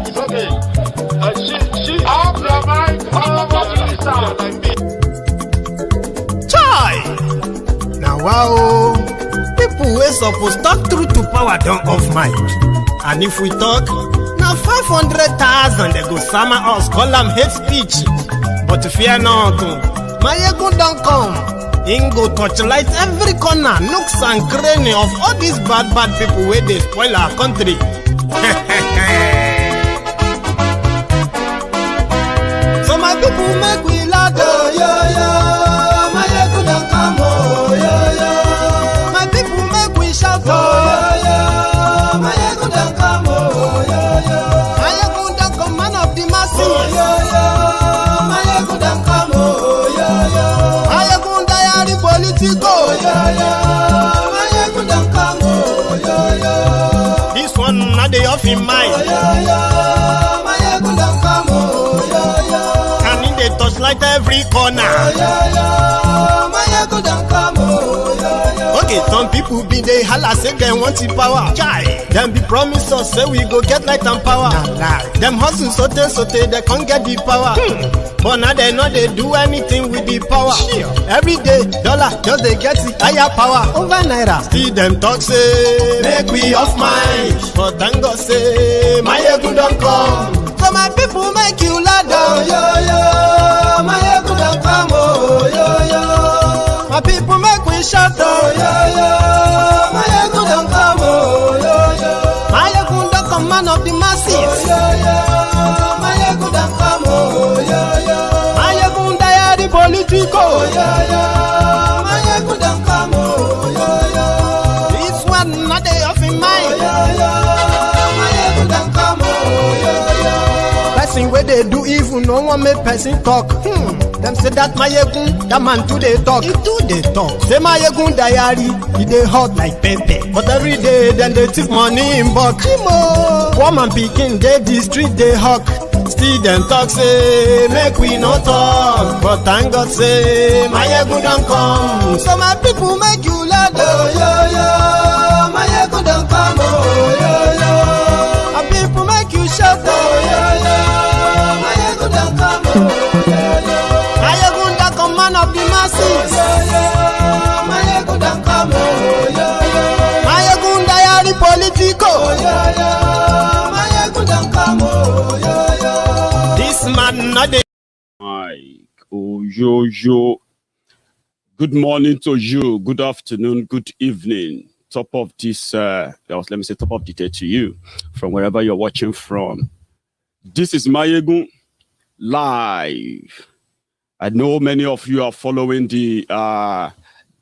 It's okay. She off your mind. Chai! Now wow, people wey suppose talk truth to power don't off mic. And if we talk, now 500,000 they go summer us, call them hate speech. But fear not, Maiyegun don't come. Him go torchlight every corner, nooks and cranny of all these bad people where they spoil our country. So my people make we laugh, oh yo yo. Maiyegun don't come, oh yo yo. My people make we shout, oh yo yo. Maiyegun don't come, oh yo yo. Maiyegun don't come, man of the masses, oh yo yo. Maiyegun don't come, oh yo yo. Maiyegun diary politico, oh yo yo. Maiyegun don't come, oh yo yo. This one not the off in mind, oh yo yo. Maiyegun don't come, oh yo yo. And in the touchlight every corner, oh yo yo. Maiyegun don't come, oh yo yo. Okay, some people be they holla say they want the power. Chai, them be promise us say we go get light and power. Nah. Them hustle sote they can't get the power. But now they know they do anything with the power. Sure. Every day, dollar, just they get the higher power. Over naira. See them talk say, make we off mind. But thank God say, Maiyegun don't come. So my people make you laugh, oh yo yo. Maiyegun don't come, oh yo yo. My people make we shout, oh yo yo. Maiyegun don't come, oh yo yo. Maiyegun don't come, man of the masses, oh yo yo. Maiyegun don't come, oh yo yo. Maiyegun diary politico, oh yo yo. Maiyegun don't come, oh yo yo. This one not they off in mind, oh yo yo. Maiyegun don't come, oh yo yo. Person where they do evil, no one make person talk. Them say that Maiyegun, that man too they talk. He too they talk. Say Maiyegun diary, he they hot like pepper. But every day then they take money in bulk. Woman picking, they the street they hawk. Still them talk say, make we no talk. But thank God say, Maiyegun don't come. So my people make you laugh, oh yo yo. Maiyegun don't come, oh yo yo. My people make you shout, oh yo yo. Maiyegun don't come, oh yo yo. Maiyegun don't come, man of the masses, oh yo yo. Maiyegun don't come, oh yo yo. Maiyegun diary politico, oh yo yo. Maiyegun don't come, oh yo yo. This man not the Mike, oh yo yo. Good morning to you. Good afternoon. Good evening. Top of this, let me say top of the day to you, from wherever you're watching from. This is Maiyegun live. I know many of you are following the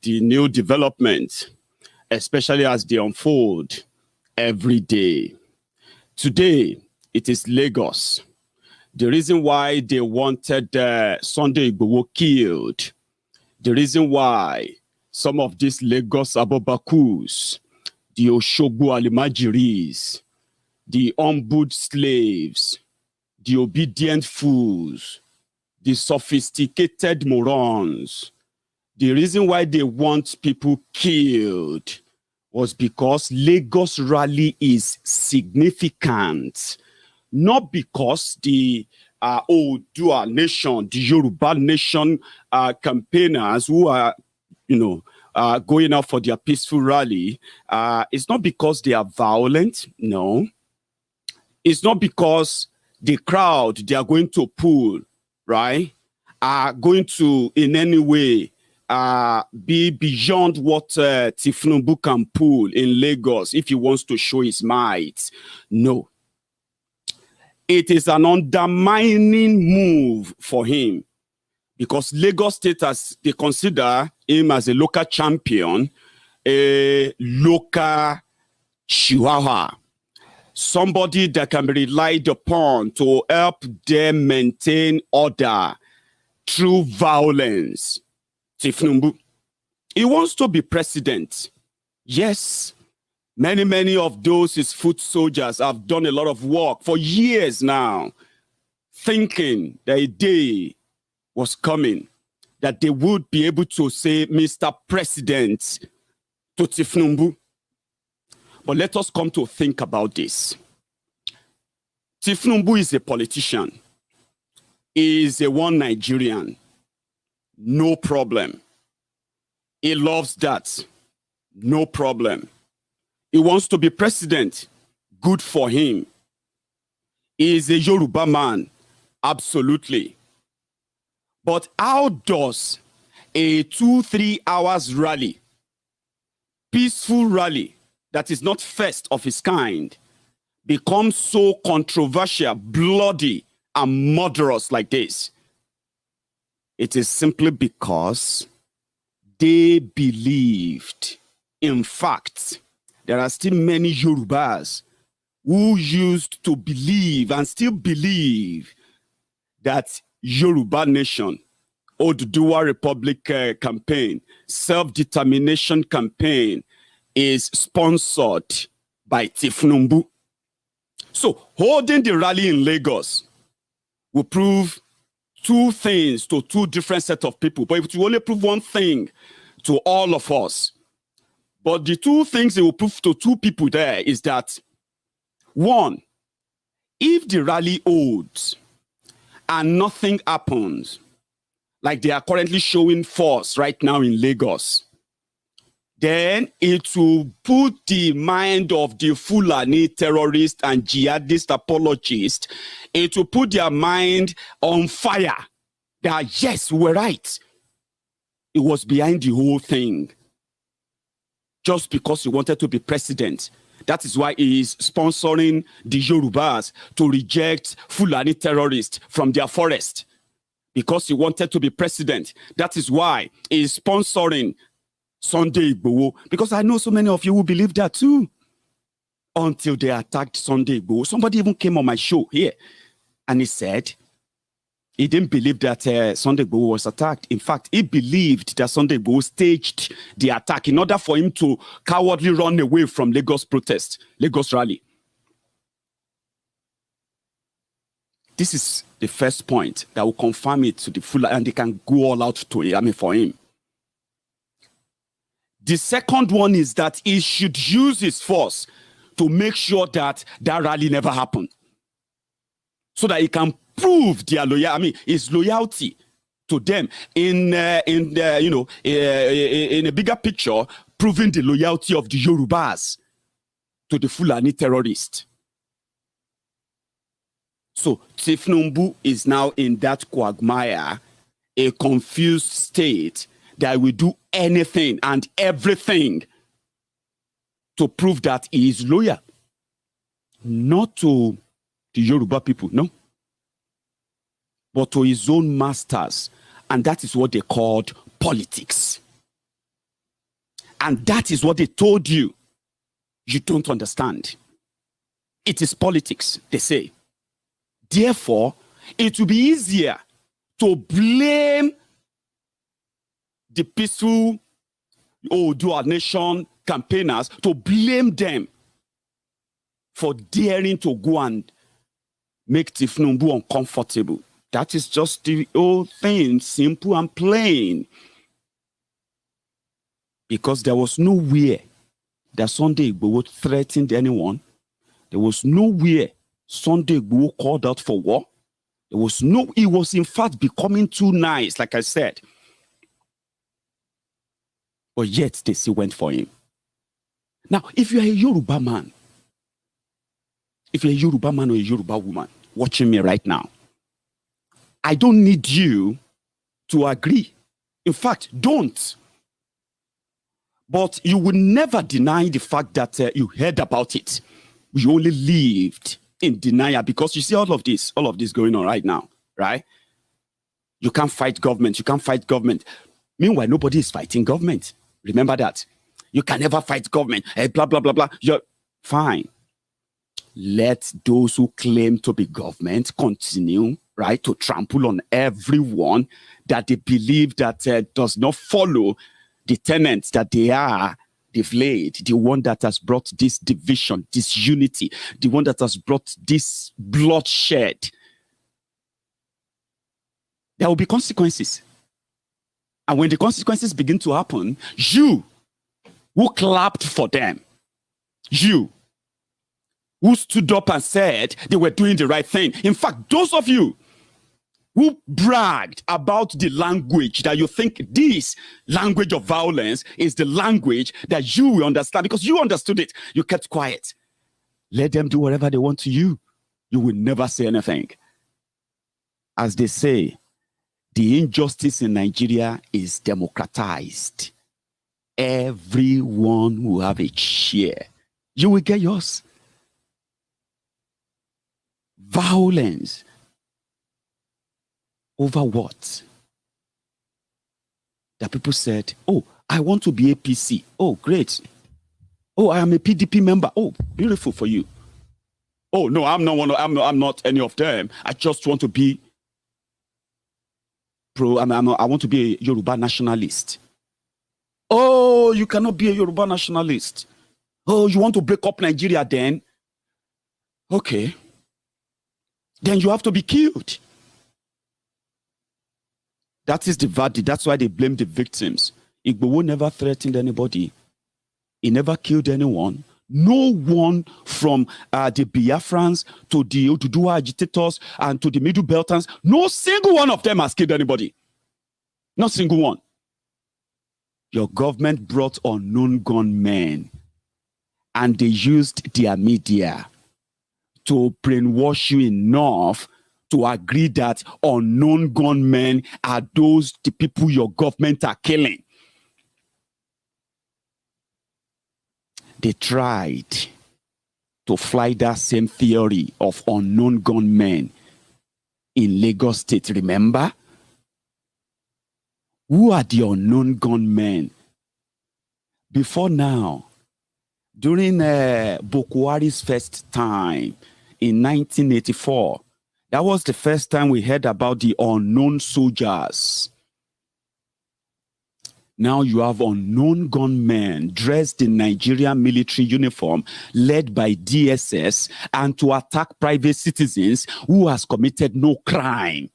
new developments, especially as they unfold every day. Today, it is Lagos. The reason why they wanted Sunday Igboho killed, the reason why some of these Lagos Abobakus, the Oshogbo Alimajiris, the humbled slaves, the obedient fools, the sophisticated morons, the reason why they want people killed was because Lagos rally is significant. Not because the Odua nation, the Yoruba nation campaigners who are, going out for their peaceful rally. It's not because they are violent. No. It's not because the crowd they are going to pull, right, are going to in any way be beyond what Tifnumbu can pull in Lagos if he wants to show his might. No. It is an undermining move for him because Lagos State, as they consider him as a local champion, a local chihuahua, somebody that can be relied upon to help them maintain order through violence. Tifnumbu, he wants to be president. Yes. Many of those his foot soldiers have done a lot of work for years now, thinking that a day was coming that they would be able to say, Mr. President, to Tifnumbu. But let us come to think about this. Tifnumbu is a politician. He is a one Nigerian. No problem. He loves that. No problem. He wants to be president. Good for him. He is a Yoruba man. Absolutely. But how does a 2-3 hours rally, peaceful rally that is not first of its kind, become so controversial, bloody, and murderous like this? It is simply because they believed. In fact, there are still many Yorubas who used to believe and still believe that Yoruba Nation, Oduduwa Republic campaign, self-determination campaign is sponsored by Tifnumbu. So holding the rally in Lagos will prove two things to two different sets of people, but it will only prove one thing to all of us. But the two things it will prove to two people there is that, one, if the rally holds and nothing happens, like they are currently showing force right now in Lagos, then it will put the mind of the Fulani terrorists and jihadist apologists, it will put their mind on fire. That yes, we were right. It was behind the whole thing. Just because he wanted to be president. That is why he is sponsoring the Yorubas to reject Fulani terrorists from their forest. Because he wanted to be president. That is why he is sponsoring Sunday Igboho. Because I know so many of you who believe that too. Until they attacked Sunday Igboho. Somebody even came on my show here. And he said he didn't believe that Sunday Igboho was attacked. In fact, he believed that Sunday Igboho staged the attack in order for him to cowardly run away from Lagos protest, Lagos rally. This is the first point that will confirm it to the full, and they can go all out to it, for him. The second one is that he should use his force to make sure that that rally never happened, so that he can prove their his loyalty to them in a bigger picture, proving the loyalty of the Yorubas to the Fulani terrorists. So Tifnumbu is now in that quagmire, a confused state that will do anything and everything to prove that he is loyal, not to the Yoruba people, no, but to his own masters. And that is what they called politics. And that is what they told you. You don't understand. It is politics, they say. Therefore, it will be easier to blame the peaceful Oodua Nation campaigners, to blame them for daring to go and make Tifnumbu uncomfortable. That is just the whole thing, simple and plain. Because there was nowhere that Sunday Igboho threatened anyone. There was nowhere Sunday Igboho called out for war. There was no, he was in fact becoming too nice, like I said. But yet they still went for him. Now, if you are a Yoruba man, if you're a Yoruba man or a Yoruba woman watching me right now, I don't need you to agree. In fact, don't. But you will never deny the fact that you heard about it. You only lived in denial, because you see all of this going on right now, right? You can't fight government. You can't fight government. Meanwhile, nobody is fighting government. Remember that. You can never fight government. Blah, blah, blah, blah. You're fine. Let those who claim to be government continue, right, to trample on everyone that they believe that does not follow the tenets that they've laid, the one that has brought this division, this unity, the one that has brought this bloodshed. There will be consequences. And when the consequences begin to happen, you who clapped for them, you who stood up and said they were doing the right thing. In fact, those of you who bragged about the language that you think this language of violence is the language that you will understand because you understood it, you kept quiet. Let them do whatever they want to you. You will never say anything. As they say, the injustice in Nigeria is democratized. Everyone will have a share. You will get yours. Violence. Over what? That people said, oh, I want to be APC. Oh, great. Oh, I am a PDP member. Oh, beautiful for you. Oh, no, I'm not any of them. I just want to be I want to be a Yoruba nationalist. Oh, you cannot be a Yoruba nationalist. Oh, you want to break up Nigeria then? Okay. Then you have to be killed. That is the verdict. That's why they blame the victims. Igboho never threatened anybody. He never killed anyone. No one from the Biafrans to the Oduduwa agitators and to the Middle Beltans, no single one of them has killed anybody. Not single one. Your government brought unknown gunmen and they used their media to brainwash you enough to agree that unknown gunmen are the people your government are killing. They tried to fly that same theory of unknown gunmen in Lagos State, remember? Who are the unknown gunmen? Before now, during Bokwari's first time in 1984, that was the first time we heard about the unknown soldiers. Now you have unknown gunmen dressed in Nigerian military uniform led by DSS and to attack private citizens who has committed no crime.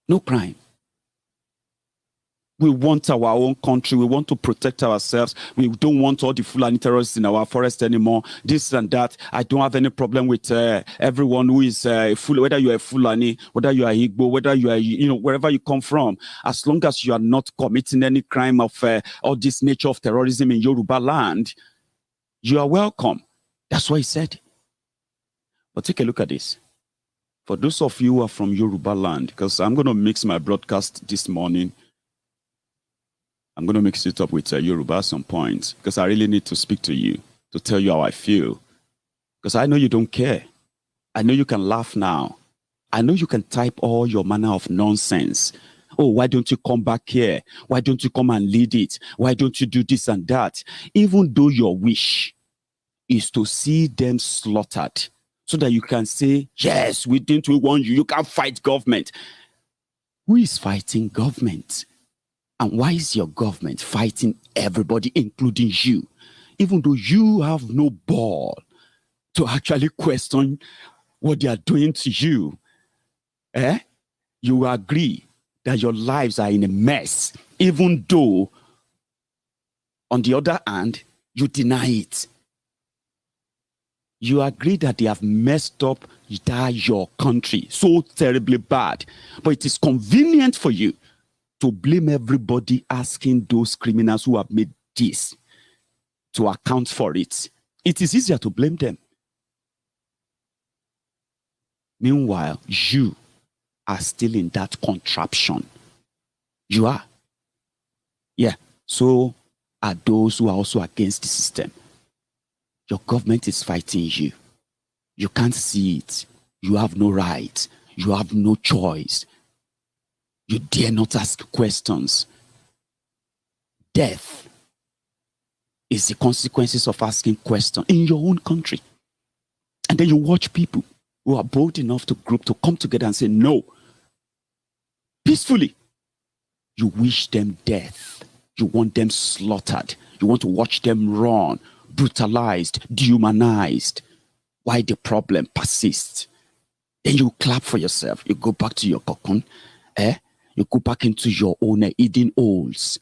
No crime. We want our own country. We want to protect ourselves. We don't want all the Fulani terrorists in our forest anymore. This and that. I don't have any problem with everyone who is whether you are a Fulani, whether you are Igbo, whether you are, wherever you come from. As long as you are not committing any crime of all this nature of terrorism in Yoruba land, you are welcome. That's what he said. But take a look at this. For those of you who are from Yoruba land, because I'm going to mix my broadcast this morning. I'm going to mix it up with Yoruba at some point because I really need to speak to you to tell you how I feel. Because I know you don't care. I know you can laugh now. I know you can type all your manner of nonsense. Oh, why don't you come back here? Why don't you come and lead it? Why don't you do this and that? Even though your wish is to see them slaughtered so that you can say, yes, we want you. You can't fight government. Who is fighting government? And why is your government fighting everybody, including you? Even though you have no ball to actually question what they are doing to you. You agree that your lives are in a mess, even though, on the other hand, you deny it. You agree that they have messed up your country so terribly bad. But it is convenient for you to blame everybody, asking those criminals who have made this to account for it. It is easier to blame them. Meanwhile, you are still in that contraption. You are. Yeah. So are those who are also against the system. Your government is fighting you. You can't see it. You have no right. You have no choice. You dare not ask questions. Death is the consequences of asking questions in your own country. And then you watch people who are bold enough to come together and say no. Peacefully. You wish them death. You want them slaughtered. You want to watch them run, brutalized, dehumanized. Why the problem persists. Then you clap for yourself. You go back to your cocoon. You go back into your own eating holes,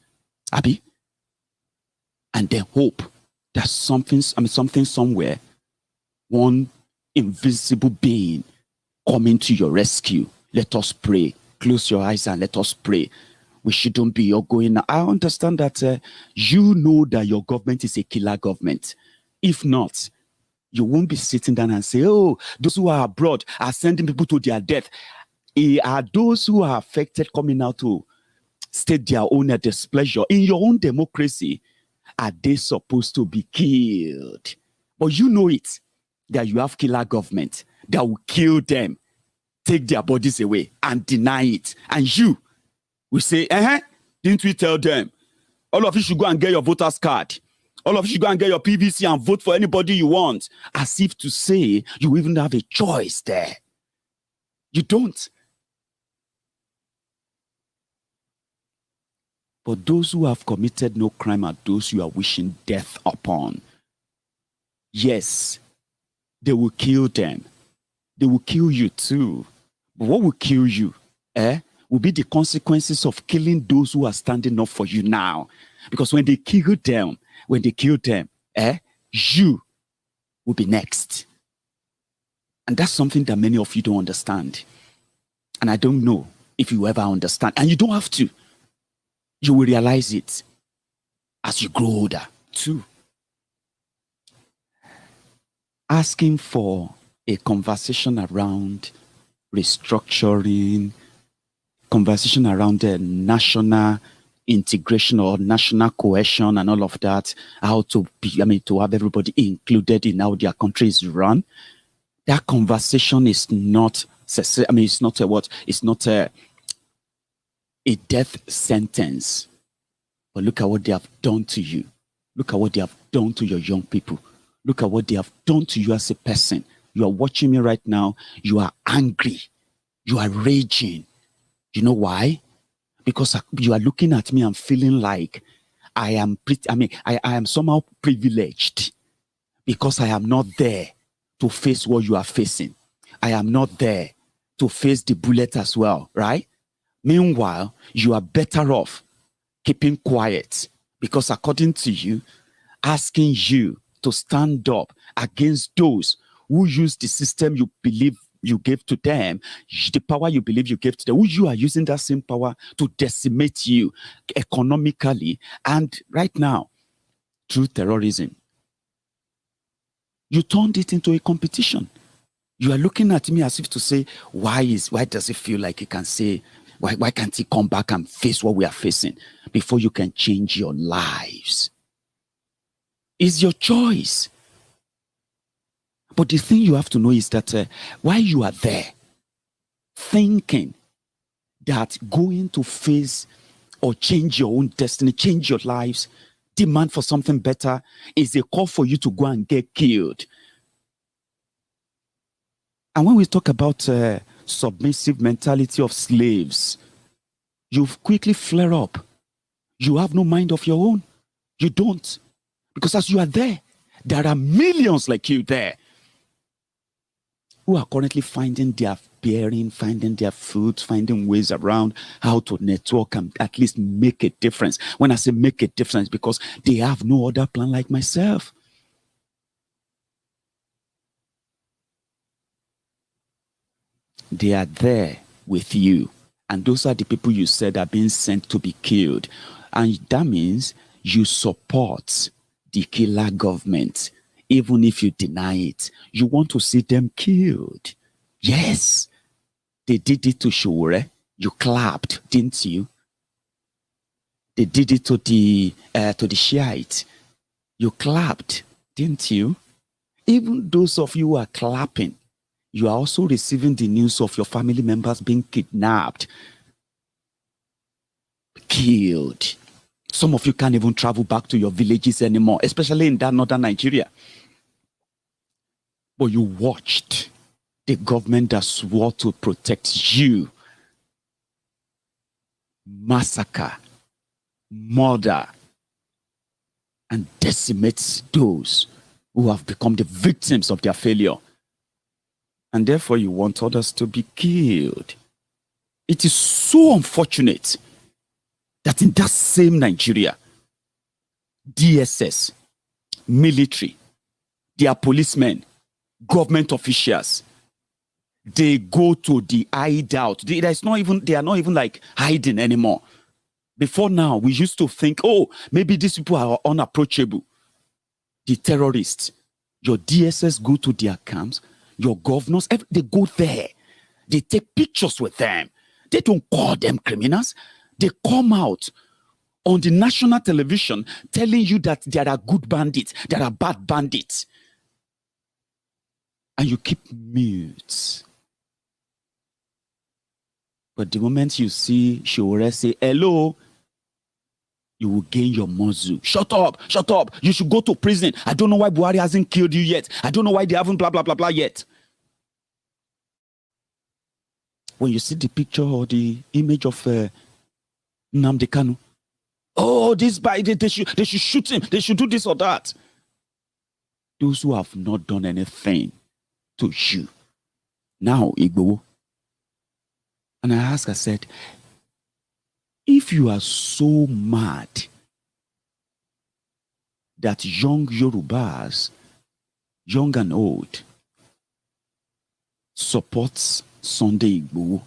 Abby, and then hope There's something somewhere, one invisible being coming to your rescue. Let us pray. Close your eyes and let us pray. We shouldn't be going. I understand that you know that your government is a killer government. If not, you won't be sitting down and say, oh, those who are abroad are sending people to their death. Are those who are affected coming out to state their own displeasure? In your own democracy, are they supposed to be killed? But you know it, that you have killer government that will kill them, take their bodies away and deny it. And you will say, didn't we tell them? All of you should go and get your voter's card. All of you should go and get your PVC and vote for anybody you want. As if to say you even have a choice there. You don't. But those who have committed no crime are those you are wishing death upon. Yes, they will kill them. They will kill you too. But what will kill you, will be the consequences of killing those who are standing up for you now. Because when they kill them, you will be next. And that's something that many of you don't understand. And I don't know if you ever understand. And you don't have to. You will realize it as you grow older too. Asking for a conversation around restructuring, conversation around the national integration or national cohesion and all of that, how to be, to have everybody included in how their country is run. That conversation is not, it's not a death sentence. But look at what they have done to you. Look at what they have done to your young people. Look at what they have done to you as a person. You are watching me right now. You are angry. You are raging. You know why? Because you are looking at me and feeling like I am somehow privileged because I am not there to face what you are facing. I am not there to face the bullet as well, right? Meanwhile, you are better off keeping quiet because according to you, asking you to stand up against those who use the system you believe you gave to them, the power you believe you gave to them, who you are using that same power to decimate you economically and right now through terrorism. You turned it into a competition. You are looking at me as if to say, why does it feel like he can say, why can't he come back and face what we are facing before you can change your lives? It's your choice. But the thing you have to know is that while you are there, thinking that going to face or change your own destiny, change your lives, demand for something better is a call for you to go and get killed. And when we talk about submissive mentality of slaves, you quickly flare up. You have no mind of your own. You don't. Because as you are there are millions like you there who are currently finding their bearing, finding their food, finding ways around how to network and at least make a difference. When I say make a difference, because they have no other plan like myself. They are there with you. And those are the people you said are being sent to be killed. And that means you support the killer government. Even if you deny it, you want to see them killed. Yes, they did it to Shure. You clapped, didn't you? They did it to the Shiite. You clapped, didn't you? Even those of you who are clapping, you are also receiving the news of your family members being kidnapped, killed. Some of you can't even travel back to your villages anymore, especially in that northern Nigeria. But you watched the government that swore to protect you massacre, murder, and decimate those who have become the victims of their failure. And therefore you want others to be killed. It is so unfortunate that in that same Nigeria, DSS, military, their policemen, government officials, they go to the hideout. They are not even like hiding anymore. Before now, we used to think, oh, maybe these people are unapproachable. The terrorists, your DSS go to their camps, your governors, they go there. They take pictures with them. They don't call them criminals. They come out on the national television telling you that there are good bandits, there are bad bandits. And you keep mute. But the moment you see Shore say, hello, you will gain your muzzle. Shut up, shut up. You should go to prison. I don't know why Buhari hasn't killed you yet. I don't know why they haven't blah, blah, blah, blah yet. When you see the picture or the image of Nnamdi Kanu, oh, this guy, they should shoot him. They should do this or that. Those who have not done anything to you. Now, Igboho. And I said, if you are so mad that young Yorubas, young and old, supports Sunday Igboho,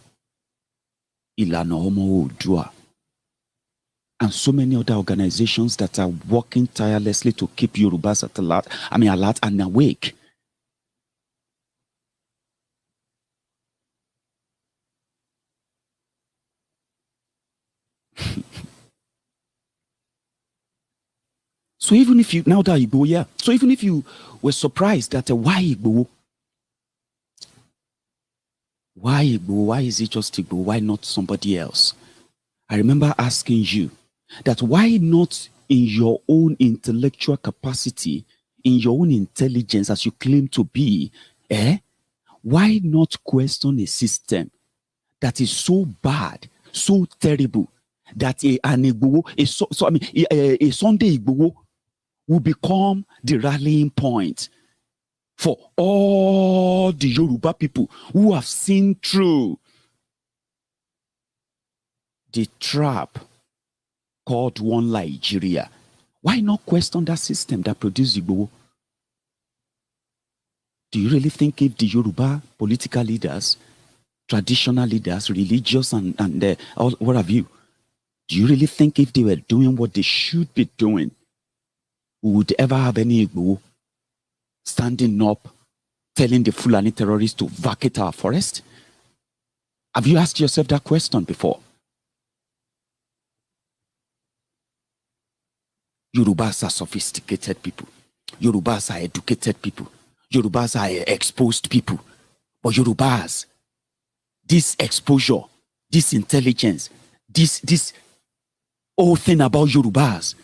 Ilana Omo Oodua, and so many other organizations that are working tirelessly to keep Yorubas alert and awake. So even if you, now that Igboho, yeah. So even if you were surprised that why Igboho? Why Igboho? Why is it just Igboho? Why not somebody else? I remember asking you that why not in your own intellectual capacity, in your own intelligence as you claim to be, why not question a system that is so bad, so terrible, that a Sunday Igboho will become the rallying point for all the Yoruba people who have seen through the trap called one Nigeria. Why not question that system that produced Igboho? Do you really think if the Yoruba political leaders, traditional leaders, religious and what have you, do you really think if they were doing what they should be doing, we would ever have any Igboho standing up, telling the Fulani terrorists to vacate our forest? Have you asked yourself that question before? Yorubas are sophisticated people. Yorubas are educated people. Yorubas are exposed people. But Yorubas, this exposure, this intelligence, this whole thing about Yorubas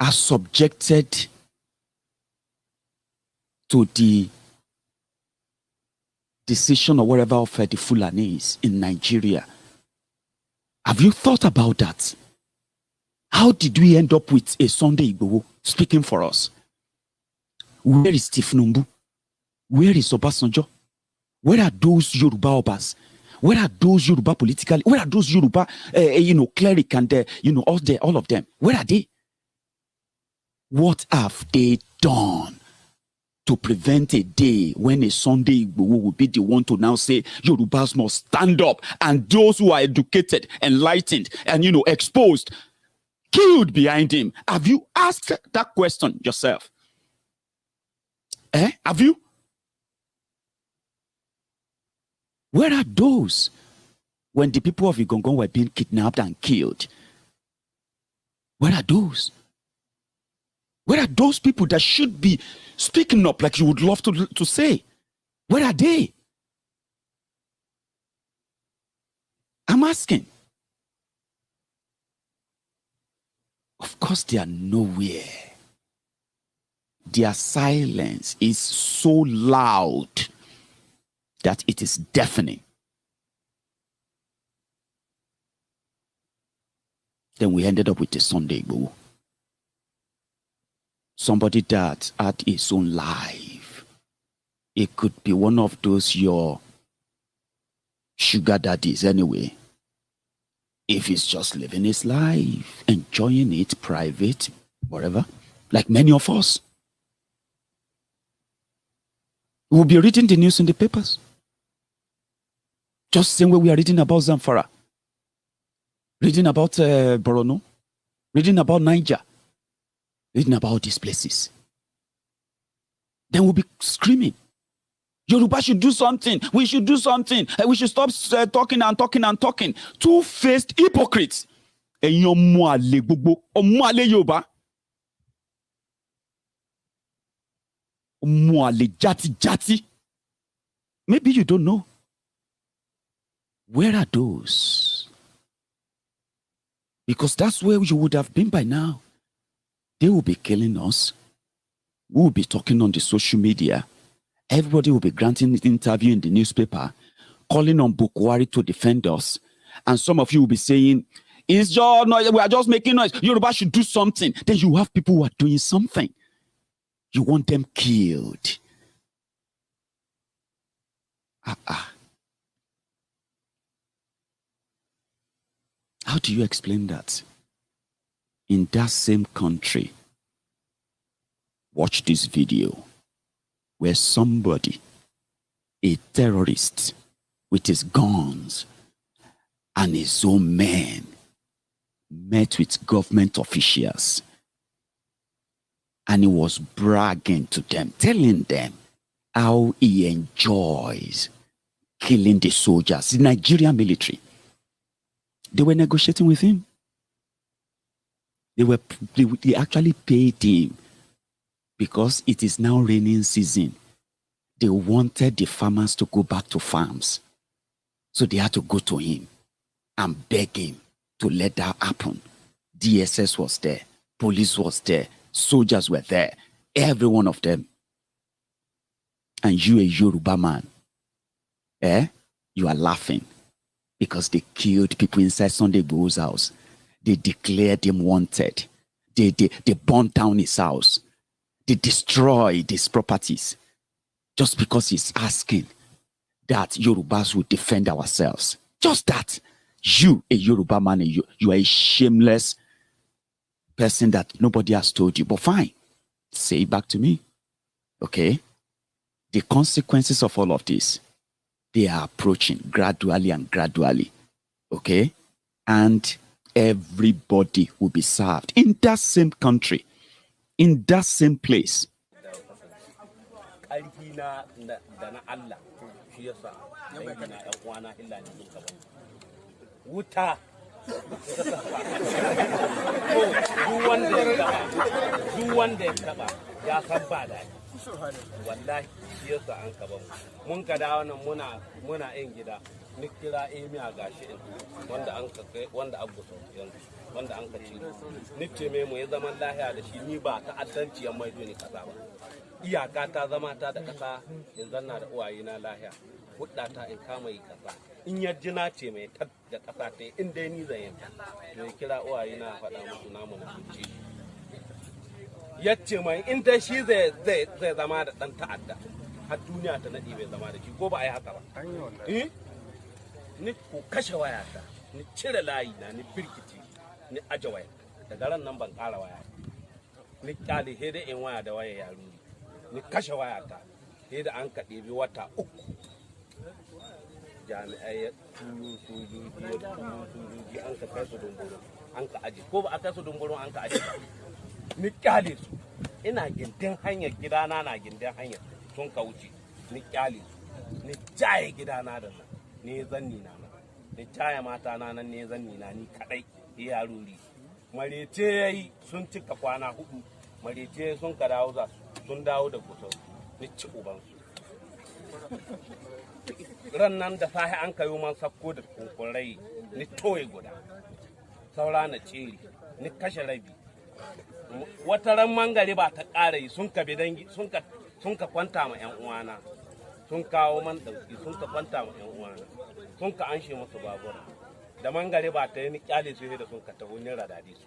are subjected to the decision or whatever of the Fulanis in Nigeria. Have you thought about that? How did we end up with a Sunday Igboho speaking for us? Where is Steve Numbu? Where is Obasanjo? Where are those Yoruba Obas? Where are those Yoruba political? Where are those Yoruba, cleric and, all of them? Where are they? What have they done to prevent a day when a Sunday Igboho will be the one to now say Yorubas must stand up and those who are educated, enlightened, and, exposed, killed behind him? Have you asked that question yourself? Have you? Where are those when the people of Igongon were being kidnapped and killed? Where are those? Where are those people that should be speaking up like you would love to say? Where are they? I'm asking. Of course, they are nowhere. Their silence is so loud that it is deafening. Then we ended up with a Sunday Igboho. Somebody that had his own life. It could be one of those your sugar daddies anyway. If he's just living his life, enjoying it private, whatever, like many of us. We will be reading the news in the papers. Just the same way we are reading about Zamfara, reading about Borono, reading about Niger, reading about these places. Then we'll be screaming, Yoruba should do something. We should do something. We should stop talking and talking and talking. Two-faced hypocrites. Yoruba. Jati. Maybe you don't know. Where are those? Because that's where you would have been by now. They will be killing us. We will be talking on the social media. Everybody will be granting an interview in the newspaper, calling on Bukwari to defend us. And some of you will be saying, it's just noise. We are just making noise. Yoruba should do something. Then you have people who are doing something. You want them killed. How do you explain that? In that same country, watch this video where somebody, a terrorist with his guns and his own men, met with government officials, and he was bragging to them, telling them how he enjoys killing the soldiers, the Nigerian military. They were negotiating with him. They actually paid him because it is now raining season. They wanted the farmers to go back to farms. So they had to go to him and beg him to let that happen. DSS was there. Police was there. Soldiers were there. Every one of them. And you, a Yoruba man, you are laughing because they killed people inside Sunday Igboho's house. They declared him wanted. They burned down his house. They destroyed his properties just because he's asking that Yorubas will defend ourselves. Just that. You, a Yoruba man, you are a shameless person that nobody has told you. But fine, say it back to me. Okay? The consequences of all of this, they are approaching gradually and gradually. Okay? And everybody will be served in that same country, in that same place. Wuta duk wanda ya taba ya san ba da wallahi shi yasa an kaba mun ka dawo nan muna yin gida ni kira emiya gashi wanda an ka kai wanda abu yanzu wanda an ka ci ni ce me mu ya zaman lahiya da shi ni ba ta addanci yan maido ne kasa ba iyaka ta zama ta da kasa yanzu na da uwaye na lahiya hudda ta in kama yi kasa in yaji na ce mai ta da kasa ta in dai ni zan yanka to ya kira uwaye na faɗa musu namu na kuce yace mai in dai shi zai zama da dan ta'adda har duniya ta nadi bai zama da shi ko ba a yi haka ba ni ko kashe wayata ni cire layi na ni birkiti ni aje waya daga ran nan ban ƙara waya ni kyale he da in waya da waya yaro ni kashe wayata he da an ka ɗebi wata 3 jami'ai ya turu sojoji an ka kai su dumburo an ka aje ko ba a kai su dumburo an ka aje ba ni kyale su ina gindin hanyar gidana na gindin hanyar sun ka wuce ni kyale su ni jaye gidana da nan ne zanni na ni jaye mata na nan ne zanni na ni kadai yaruri marece yayi sun cika kwana 4 marece sun ka dawo za sun dawo da kusau ni ci uban su ran nan da sahi an kayo man sakko da kunkurai ni toye guda saura na ceri ni kashe rabi wata ran mangare ba ta ƙara yi sun ka bidangi sun ka kwanta ma ƴan uwana sun kawo man dauki sun ka kwanta ma ƴan uwana sun ka anshe musu babura da mangare ba ta yi ni kyale su da sun ka taho ni radadi su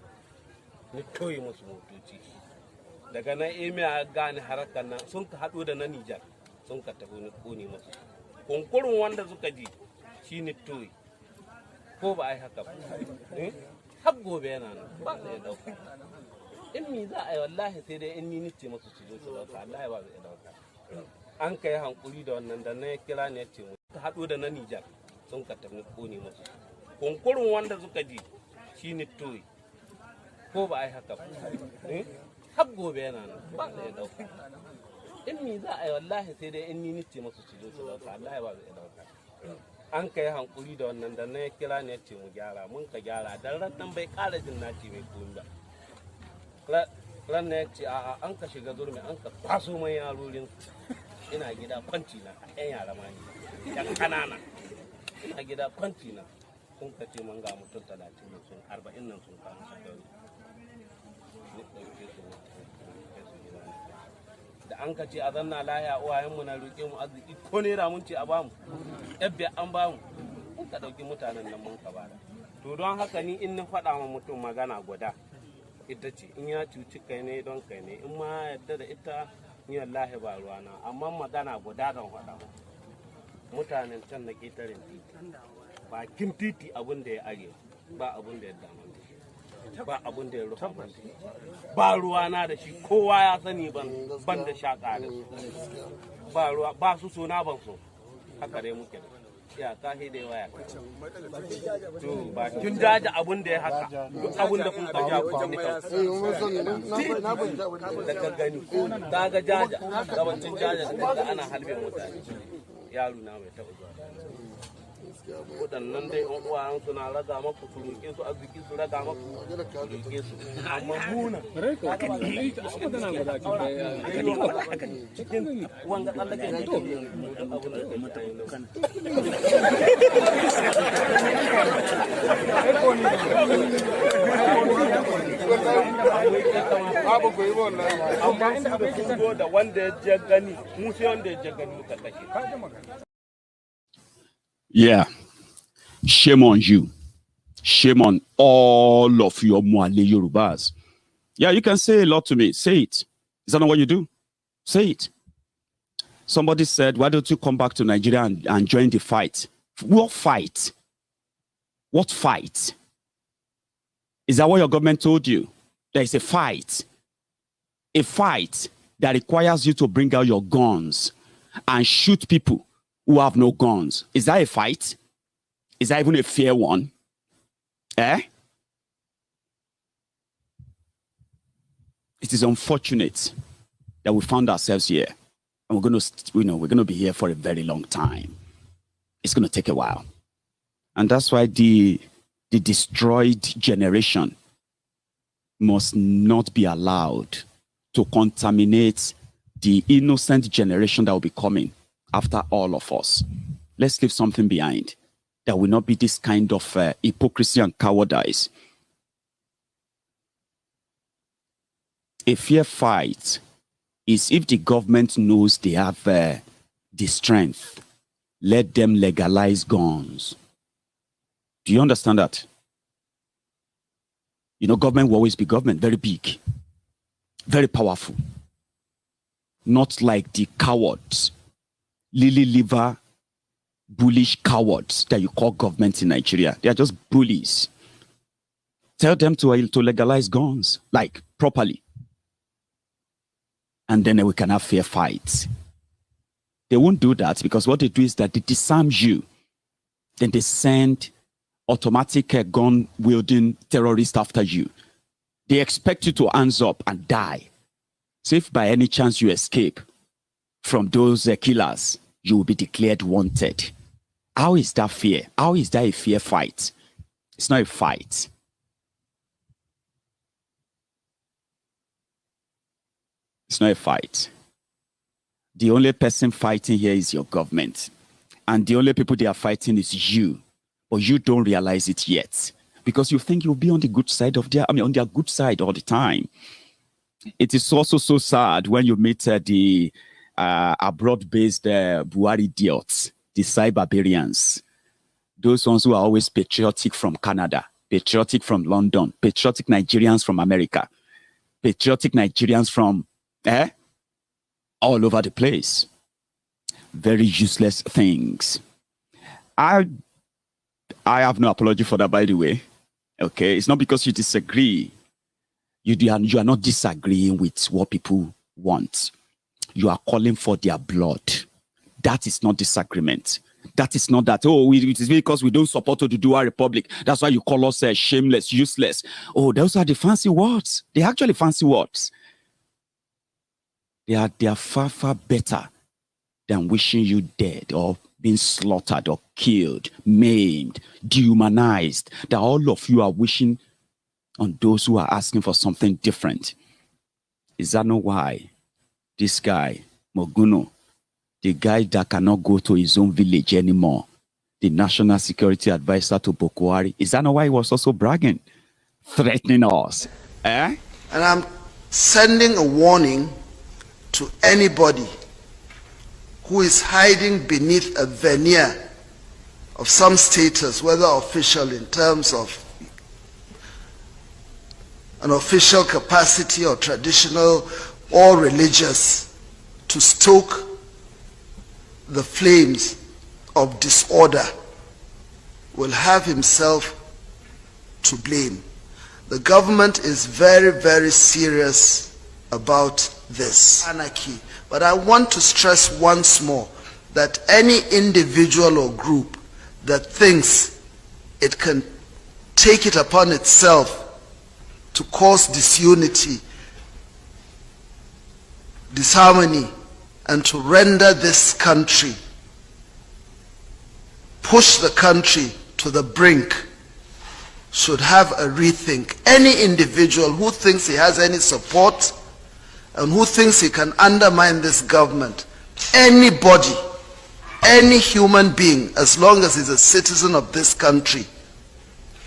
ni toye musu motoci daga nan emiya gane harakan nan sun ka haɗo da na Nijar sun ka taho ni kone musu kunkurin wanda suka ji shi ni toye ko ba a yi haka ba har gobe yana nan ba zai dauka in mi za a yi wallahi sai dai in ni nice masu su zo su dauka wallahi ba zai dauka an kai hankuri da wannan da na kira ne ce mu ta haɗu da na Nijar sun ka tafi kone musu kunkurin wanda suka ji shi ne toyi ko ba a yi haka ba har gobe yana nan ba zai dauka in mi za a yi wallahi sai dai in ni nice masu su zo su dauka wallahi ba zai dauka an kai hankuri da wannan da na kira ne ce mu gyara mun ka gyara dan ran bai ƙara jin naci mai komi ba ran na ya ce a'a an ka shiga zurmi an ka kwaso mai yarorin ina gida kwanci na ƴan yara ma ne ƴan kanana ina gida kwanci na sun ka ce man ga mutum 30 nan sun 40 nan sun kama su dauri ni ɗauke su da an ka ce a zanna lahiya uwayenmu na roƙe mu arziki ko naira mun ce a bamu yabbe an bamu mun ka ɗauki mutanen nan mun ka bada to don haka ni in na faɗa ma mutum magana guda ita ce in ya cuci kai ne don kai ne in ma yadda da ita ni wallahi ba ruwana amma magana guda don faɗa ma mutanen can na ƙetaren titi bakin titi abin da ya arewa ba abin da ya dama ba abin da ya rufa ba ruwana da shi kowa ya sani ban da shaƙa da su ba ruwa ba su sona ban so haka dai muke ya ka da waya to ba kin jaja abin da ya haka duk abin da kun ka ja ku ne da ka gani ka ga jaja gabancin jaja da ana halbe mutane yaro na mai taɓa zuwa waɗannan dai ɗan uwan suna raga maku su roƙe su arziki su raga maku su roƙe su amma muna cikin wanga tsallake ne to abin da amma da wanda ya je gani mu sai wanda ya je gani muka kashe. Yeah. Shame on you. Shame on all of your Mwale Yorubas. Yeah, you can say a lot to me. Say it. Is that not what you do? Say it. Somebody said, why don't you come back to Nigeria and join the fight? What fight? What fight? Is that what your government told you? There is a fight. A fight that requires you to bring out your guns and shoot people who have no guns. Is that a fight? Is that even a fair one? Eh? It is unfortunate that we found ourselves here, and we're gonna be here for a very long time. It's gonna take a while, and that's why the destroyed generation must not be allowed to contaminate the innocent generation that will be coming after all of us. Let's leave something behind that will not be this kind of hypocrisy and cowardice. A fair fight is if the government knows they have the strength, let them legalize guns. Do you understand that? You know, government will always be government, very big, very powerful. Not like the cowards, lily liver, bullish cowards that you call government in Nigeria. They are just bullies. Tell them to legalize guns, like properly. And then we can have fair fights. They won't do that because what they do is that they disarm you. Then they send automatic gun-wielding terrorists after you. They expect you to hands up and die. So if by any chance you escape from those killers, you will be declared wanted. How is that fair? How is that a fair fight? It's not a fight. It's not a fight. The only person fighting here is your government. And the only people they are fighting is you. But you don't realize it yet. Because you think you'll be on the good side of on their good side all the time. It is also so sad when you meet the abroad-based Buhari idiots, the cyberbarians. Those ones who are always patriotic from Canada, patriotic from London, patriotic Nigerians from America, patriotic Nigerians from all over the place. Very useless things. I have no apology for that, by the way. Okay, it's not because you disagree. You are not disagreeing with what people want. You are calling for their blood. That is not disagreement. That is not that, oh, it is because we don't support the Oduduwa Republic. That's why you call us shameless, useless. Oh, those are the fancy words. They're actually fancy words. They are far, far better than wishing you dead or being slaughtered or killed, maimed, dehumanized. That all of you are wishing on those who are asking for something different. Is that not why this guy, Moguno, the guy that cannot go to his own village anymore, the national security advisor to Boko Haram, is that not why he was also bragging, threatening us? Eh? And I'm sending a warning to anybody who is hiding beneath a veneer of some status, whether official in terms of an official capacity or traditional or religious, to stoke the flames of disorder, will have himself to blame. The government is very, very serious about this anarchy. But I want to stress once more that any individual or group that thinks it can take it upon itself to cause disunity, disharmony, and to render this country, push the country to the brink, should have a rethink. Any individual who thinks he has any support and who thinks he can undermine this government, anybody, any human being, as long as he's a citizen of this country,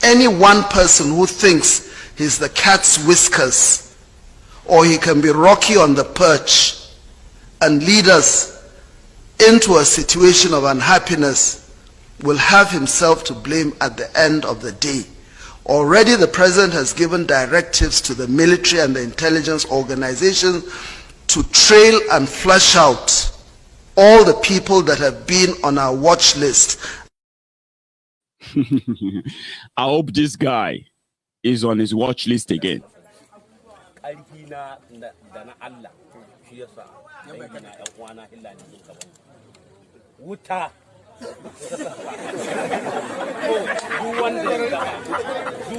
any one person who thinks he's the cat's whiskers, or he can be Rocky on the perch and lead us into a situation of unhappiness, will have himself to blame at the end of the day. Already the president has given directives to the military and the intelligence organizations to trail and flush out all the people that have been on our watch list. I hope this guy is on his watch list again.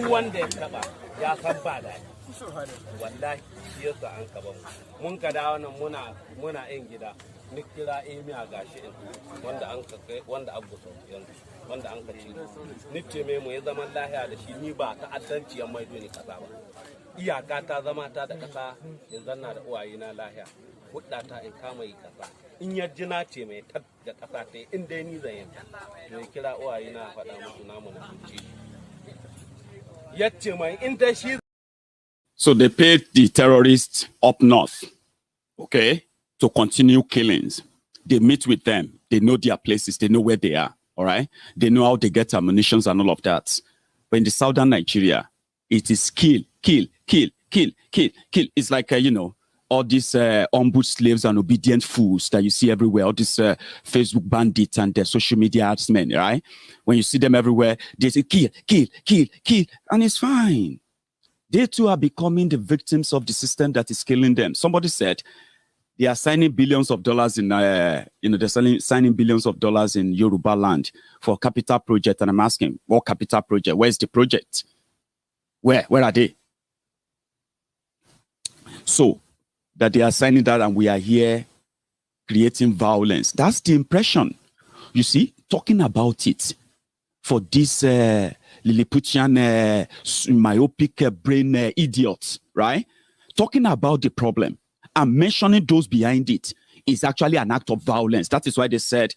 duk wanda ya taba ya san ba daɗi wallahi shi yasa an kaba mun ka dawo nan muna yin gida ni kira emiya gashi wanda an ka kai wanda abu so yanzu wanda an ka ci ni ce mai mu ya zaman lahiya da shi ni ba ta addanci yan maido ni kasa ba iyaka ta zama ta da kasa in zanna da uwaye na lahiya hudda ta in kama yi kasa in yarji na ce mai tar da kasa ta in dai ni zan yanka to ya kira uwaye na faɗa musu namu na ci yace mai in ta shi. So they paid the terrorists up north, okay, to continue killings. They meet with them. They know their places. They know where they are, all right? They know how they get ammunition and all of that. But in the southern Nigeria, it is kill, kill, kill, kill, kill, kill. It's like, all these ombudsman slaves and obedient fools that you see everywhere, all these Facebook bandits and the social media adsmen, right? When you see them everywhere, they say, kill, kill, kill, kill, and it's fine. They too are becoming the victims of the system that is killing them. Somebody said they are signing billions of dollars in, they're signing billions of dollars in Yoruba land for a capital project. And I'm asking, what capital project? Where's the project? Where are they? So that they are signing that and we are here creating violence. That's the impression. You see, talking about it for this Lilliputian myopic brain idiots, right? Talking about the problem and mentioning those behind it is actually an act of violence. That is why they said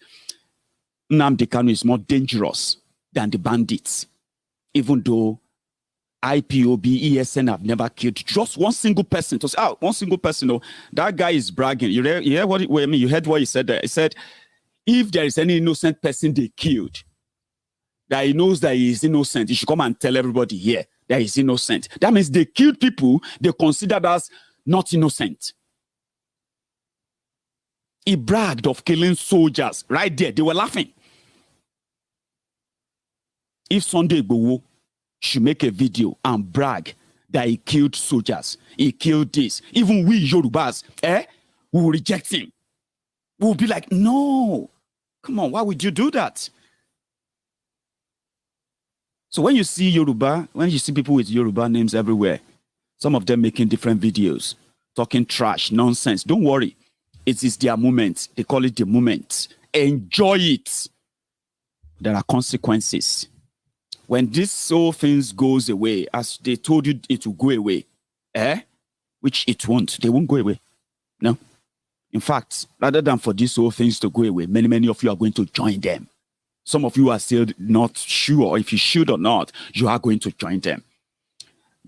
Nnamdi Kanu is more dangerous than the bandits, even though IPOB, ESN have never killed just one single person. To say, one single person. Oh, that guy is bragging. You hear what? I mean, you heard what he said there. He said, if there is any innocent person they killed, that he knows that he is innocent, he should come and tell everybody here that he's innocent. That means they killed people they considered as not innocent. He bragged of killing soldiers right there. They were laughing. If Sunday Igboho should make a video and brag that he killed soldiers, he killed this. Even we Yorubas, we will reject him. We will be like, no, come on, why would you do that? So when you see Yoruba, when you see people with Yoruba names everywhere, some of them making different videos, talking trash, nonsense, don't worry. It is their moment. They call it the moment. Enjoy it. There are consequences. When this whole thing goes away, as they told you it will go away, which it won't. They won't go away. No. In fact, rather than for these whole things to go away, many of you are going to join them. Some of you are still not sure if you should or not. You are going to join them.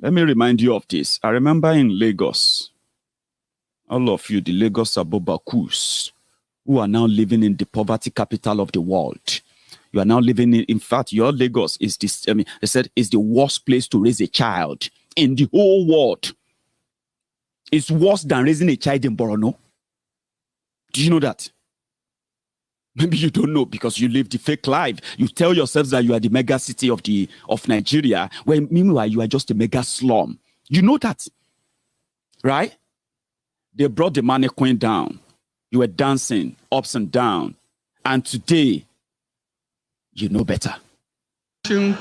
Let me remind you of this. I remember in Lagos, all of you, the Lagos Abobakus, who are now living in the poverty capital of the world. You are now living in fact, your Lagos is this, they said, is the worst place to raise a child in the whole world. It's worse than raising a child in Borno. Do you know that? Maybe you don't know because you live the fake life. You tell yourselves that you are the mega city of Nigeria, when meanwhile you are just a mega slum. You know that, right? They brought the mannequin down. You were dancing ups and down. And today, you know better. To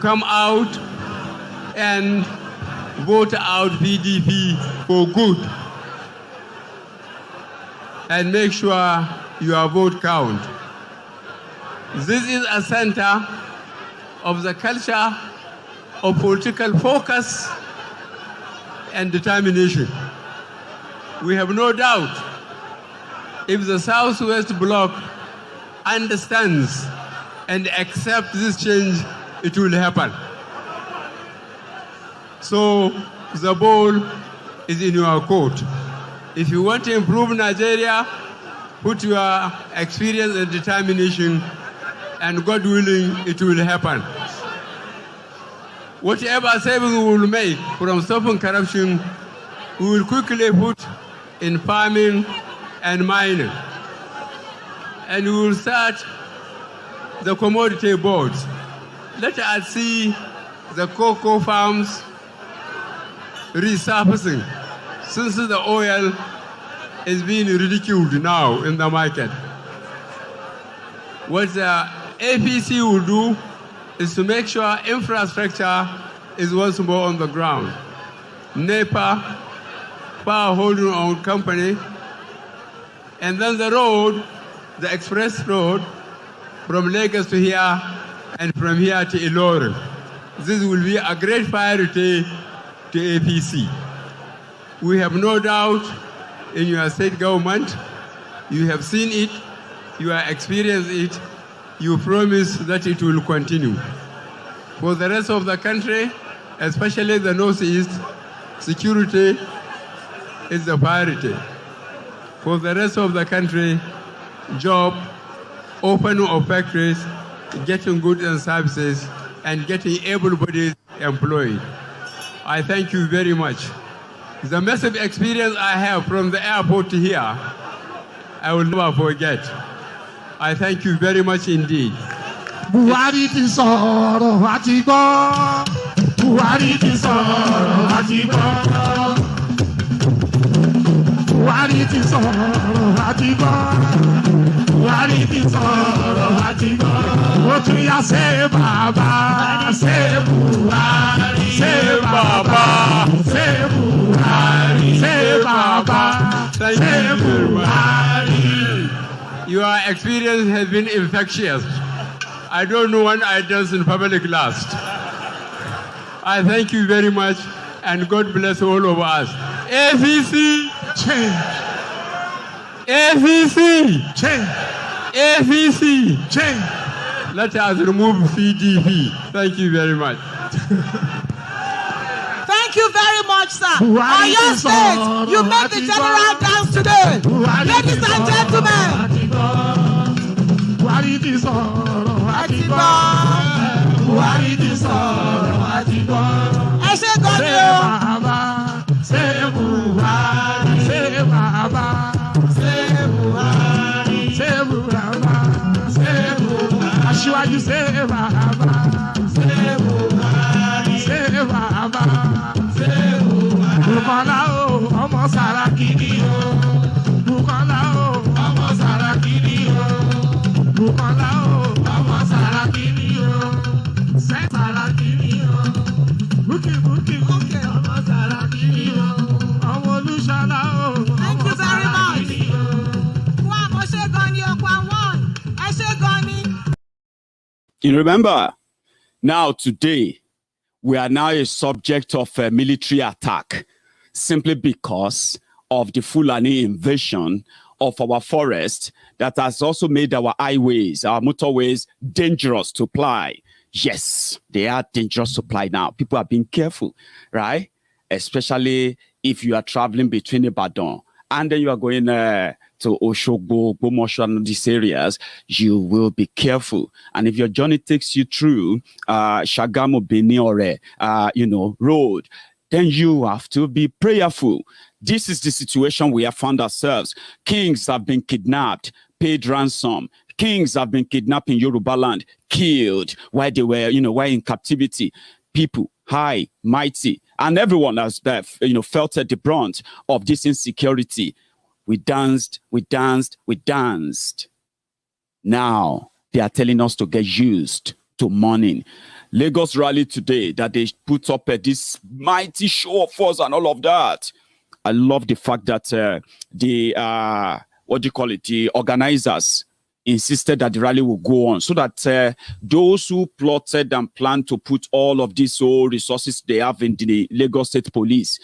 come out and vote out PDP for good. And make sure your vote count. This is a center of the culture of political focus and determination. We have no doubt if the Southwest Bloc understands and accepts this change, it will happen. So the ball is in your court. If you want to improve Nigeria, put your experience and determination, and God willing, it will happen. Whatever savings we will make from stopping corruption, we will quickly put in farming and mining. And we will start the commodity boards. Let us see the cocoa farms resurfacing since the oil is being ridiculed now in the market. What the APC will do is to make sure infrastructure is once more on the ground. NEPA, power holding owned company, and then the road, the express road, from Lagos to here and from here to Ilorin. This will be a great priority to APC. We have no doubt in your state government, you have seen it, you have experienced it, you promise that it will continue. For the rest of the country, especially the Northeast, security is the priority. For the rest of the country, job, opening of factories, getting goods and services, and getting able-bodied employed. I thank you very much. The massive experience I have from the airport to here, I will never forget. I thank you very much indeed. Buhari ti sọ̀rọ̀ àti gbọ́. Buhari ti sọ̀rọ̀ àti gbọ́. Buhari ti sọ̀rọ̀ àti gbọ́. Buhari ti sọ̀rọ̀ àti gbọ́. Ó tún yá ṣe bàbá, ṣe Buhari, ṣe bàbá, ṣe Buhari, ṣe bàbá, ṣe Buhari. Your experience has been infectious. I don't know when I danced in public last. I thank you very much, and God bless all of us. APC, change. APC, Change. APC, Change. let us remove PDP. Thank you very much. Thank you very much, sir. Buhari On your ti state, sọ̀rọ̀ you made the àti general gbọ́. dance today. Buhari ti Ladies and sọ̀rọ̀ gentlemen, àti gbọ́. Buhari ti sọ̀rọ̀ àti àti gbọ́. gbọ́. Buhari ti sọ̀rọ̀ àti gbọ́. Ẹ ṣé gan ni Ṣé o. bàbá, ṣé Buhari, ṣé bàbá, ṣé Buhari, ṣé bàbá, ṣé Buhari. Aṣíwájú ṣé bàbá, ṣé Buhari, ṣé bàbá. You remember? Now, today, we are now a subject of a military attack simply because of the Fulani invasion of our forest that has also made our highways, our motorways, dangerous to ply. Yes, they are dangerous to ply now. People are being careful, right? Especially if you are traveling between Ibadan and then you are going to Oshogbo, Gbomosho, and these areas, you will be careful. And if your journey takes you through Shagamu, Beniore, road, then you have to be prayerful. This is the situation we have found ourselves. Kings have been kidnapped, paid ransom. Kings have been kidnapped in Yoruba land, killed while they were, while in captivity. People, high, mighty, and everyone has, felt the brunt of this insecurity. We danced. Now they are telling us to get used to mourning. Lagos rally today that they put up this mighty show of force and all of that. I love the fact that the organizers insisted that the rally will go on so that those who plotted and planned to put all of these resources they have in the Lagos State Police,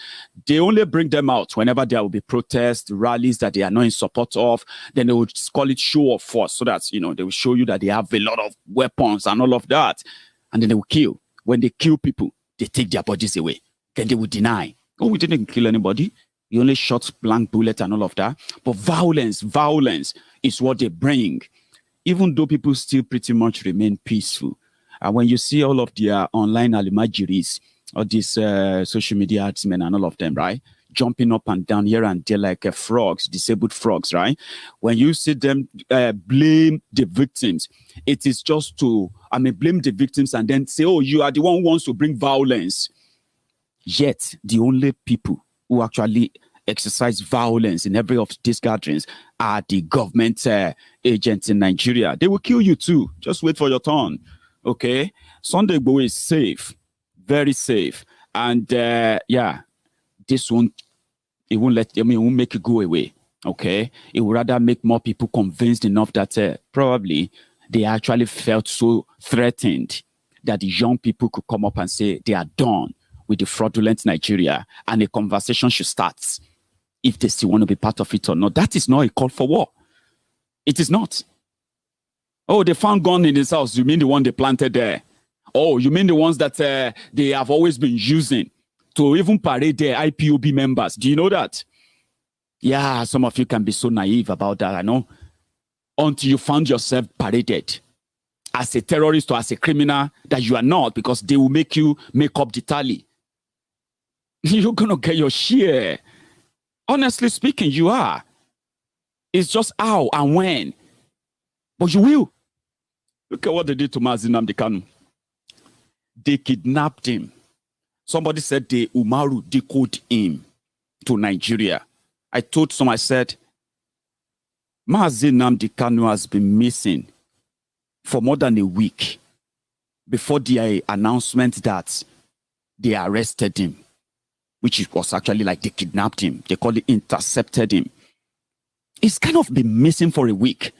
they only bring them out whenever there will be protests, rallies that they are not in support of. Then they would call it show of force so that, they will show you that they have a lot of weapons and all of that. And then they will kill. When they kill people, they take their bodies away. Then they will deny. Oh, we didn't kill anybody. We only shot blank bullet and all of that. But violence is what they bring. Even though people still pretty much remain peaceful. And when you see all of their online alimajiris, or these social media artsmen and all of them, right? Jumping up and down here and there like frogs, disabled frogs, right? When you see them blame the victims, it is just to, blame the victims and then say, oh, you are the one who wants to bring violence. Yet, the only people who actually exercise violence in every of these gatherings are the government agents in Nigeria. They will kill you too. Just wait for your turn. Okay? Sunday Igboho is safe. Very safe. And this won't make it go away. Okay? It will rather make more people convinced enough that probably they actually felt so threatened that the young people could come up and say they are done with the fraudulent Nigeria and a conversation should start if they still want to be part of it or not. That is not a call for war. It is not. Oh, they found gun in his house. You mean the one they planted there? Oh, you mean the ones that they have always been using to even parade their IPOB members? Do you know that? Yeah, some of you can be so naive about that, I know. Until you found yourself paraded as a terrorist or as a criminal that you are not, because they will make you make up the tally. You're going to get your share. Honestly speaking, you are. It's just how and when. But you will. Look at what they did to Mazinam Dekanu. They kidnapped him. Somebody said they Umaru decoded him to Nigeria. I told some, I said, Mazinam Dekanu has been missing for more than a week before the announcement that they arrested him, which was actually like they kidnapped him. They call it intercepted him. He's kind of been missing for a week.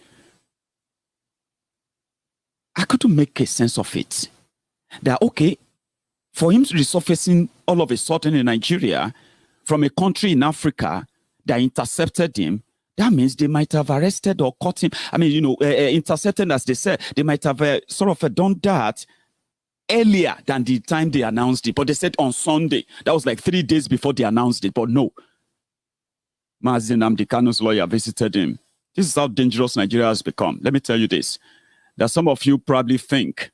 I couldn't make a sense of it. That, okay, for him to resurfacing all of a sudden in Nigeria from a country in Africa that intercepted him, that means they might have arrested or caught him. Intercepted, as they said, they might have done that earlier than the time they announced it. But they said on Sunday. That was like 3 days before they announced it. But no. Mazinam Dekanu's lawyer visited him. This is how dangerous Nigeria has become. Let me tell you this. That some of you probably think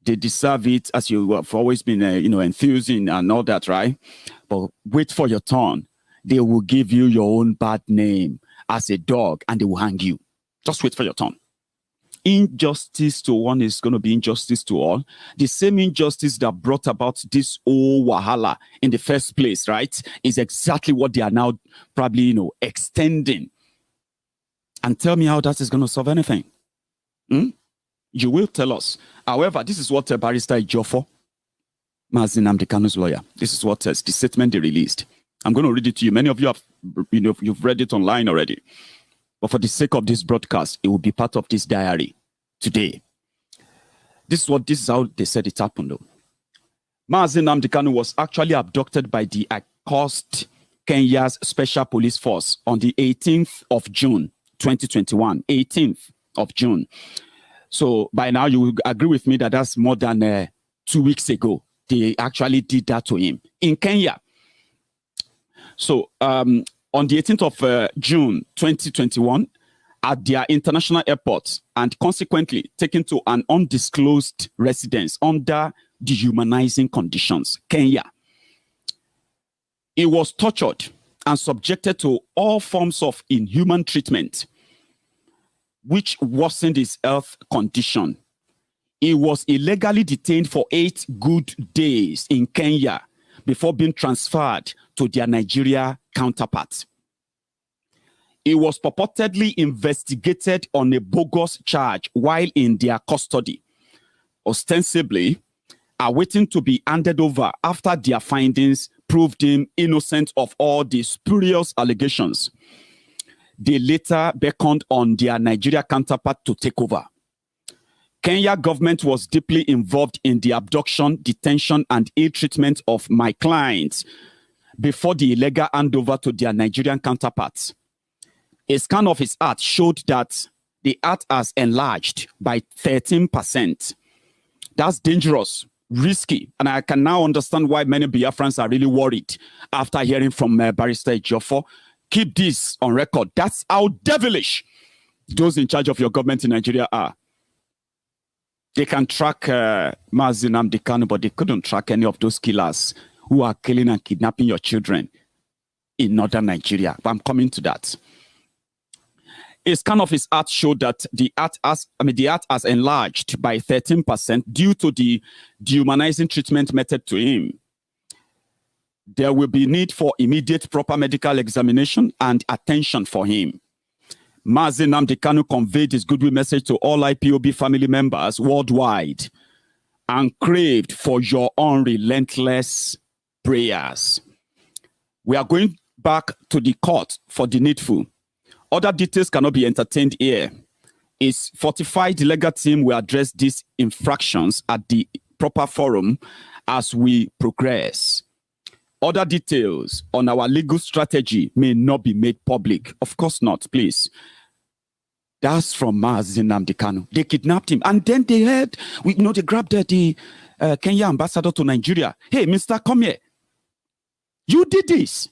they deserve it, as you have always been, enthusing and all that, right? But wait for your turn. They will give you your own bad name as a dog and they will hang you. Just wait for your turn. Injustice to one is going to be injustice to all. The same injustice that brought about this whole wahala in the first place, right, is exactly what they are now probably, extending. And tell me how that is going to solve anything. You will tell us. However, this is what Barrister Igboho, Mazinam Dekanu's lawyer, this is what the statement they released. I'm going to read it to you. Many of you have, you've read it online already. But for the sake of this broadcast, it will be part of this diary today. This is how they said it happened, though. Mazi Nnamdi Kanu was actually abducted by the accursed Kenya's Special Police Force on the 18th of June, 2021. 18th of June. So by now, you will agree with me that that's more than 2 weeks ago. They actually did that to him in Kenya. So on the 18th of June 2021, at their international airport, and consequently taken to an undisclosed residence under dehumanizing conditions, Kenya. He was tortured and subjected to all forms of inhuman treatment, which worsened his health condition. He was illegally detained for 8 good days in Kenya before being transferred to their Nigeria counterparts. He was purportedly investigated on a bogus charge while in their custody, ostensibly awaiting to be handed over after their findings proved him innocent of all the spurious allegations. They later beckoned on their Nigeria counterpart to take over. Kenya government was deeply involved in the abduction, detention, and ill-treatment of my clients before the illegal handover to their Nigerian counterparts. A scan of his heart showed that the heart has enlarged by 13%. That's dangerous, risky, and I can now understand why many Biafrans are really worried after hearing from Barrister Ejiofor. Keep this on record. That's how devilish those in charge of your government in Nigeria are. They can track Mazi Nnamdi Kanu, but they couldn't track any of those killers who are killing and kidnapping your children in northern Nigeria. But I'm coming to that. A scan of his heart showed that the heart has enlarged by 13% due to the dehumanizing treatment method to him. There will be need for immediate proper medical examination and attention for him. Mazi Nnamdi Kanu conveyed his goodwill message to all IPOB family members worldwide and craved for your unrelentless prayers. We are going back to the court for the needful. Other details cannot be entertained here. Its fortified legal team will address these infractions at the proper forum as we progress. Other details on our legal strategy may not be made public. Of course not, please. That's from Mazi Nnamdi Kanu. They kidnapped him. And then they heard, they grabbed the Kenya ambassador to Nigeria. Hey, mister, come here. You did this.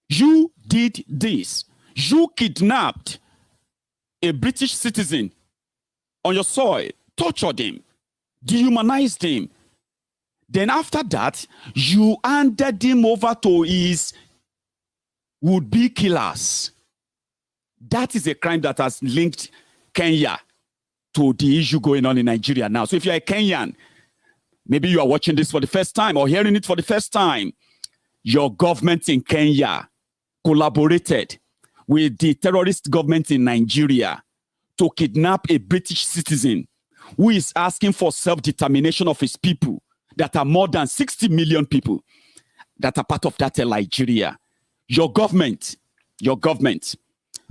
You did this. You kidnapped a British citizen on your soil, tortured him, dehumanized him. Then after that, you handed him over to his would-be killers. That is a crime that has linked Kenya to the issue going on in Nigeria now. So if you're a Kenyan, maybe you are watching this for the first time or hearing it for the first time, your government in Kenya collaborated with the terrorist government in Nigeria to kidnap a British citizen who is asking for self-determination of his people that are more than 60 million people that are part of that Nigeria. Your government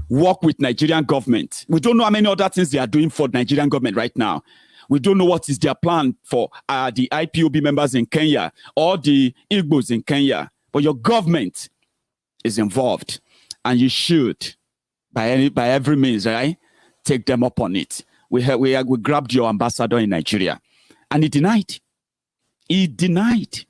work with Nigerian government. We don't know how many other things they are doing for Nigerian government right now. We don't know what is their plan for the IPOB members in Kenya or the Igbos in Kenya. But your government is involved. And you should, by every means, right, take them up on it. We grabbed your ambassador in Nigeria. And he denied. He denied.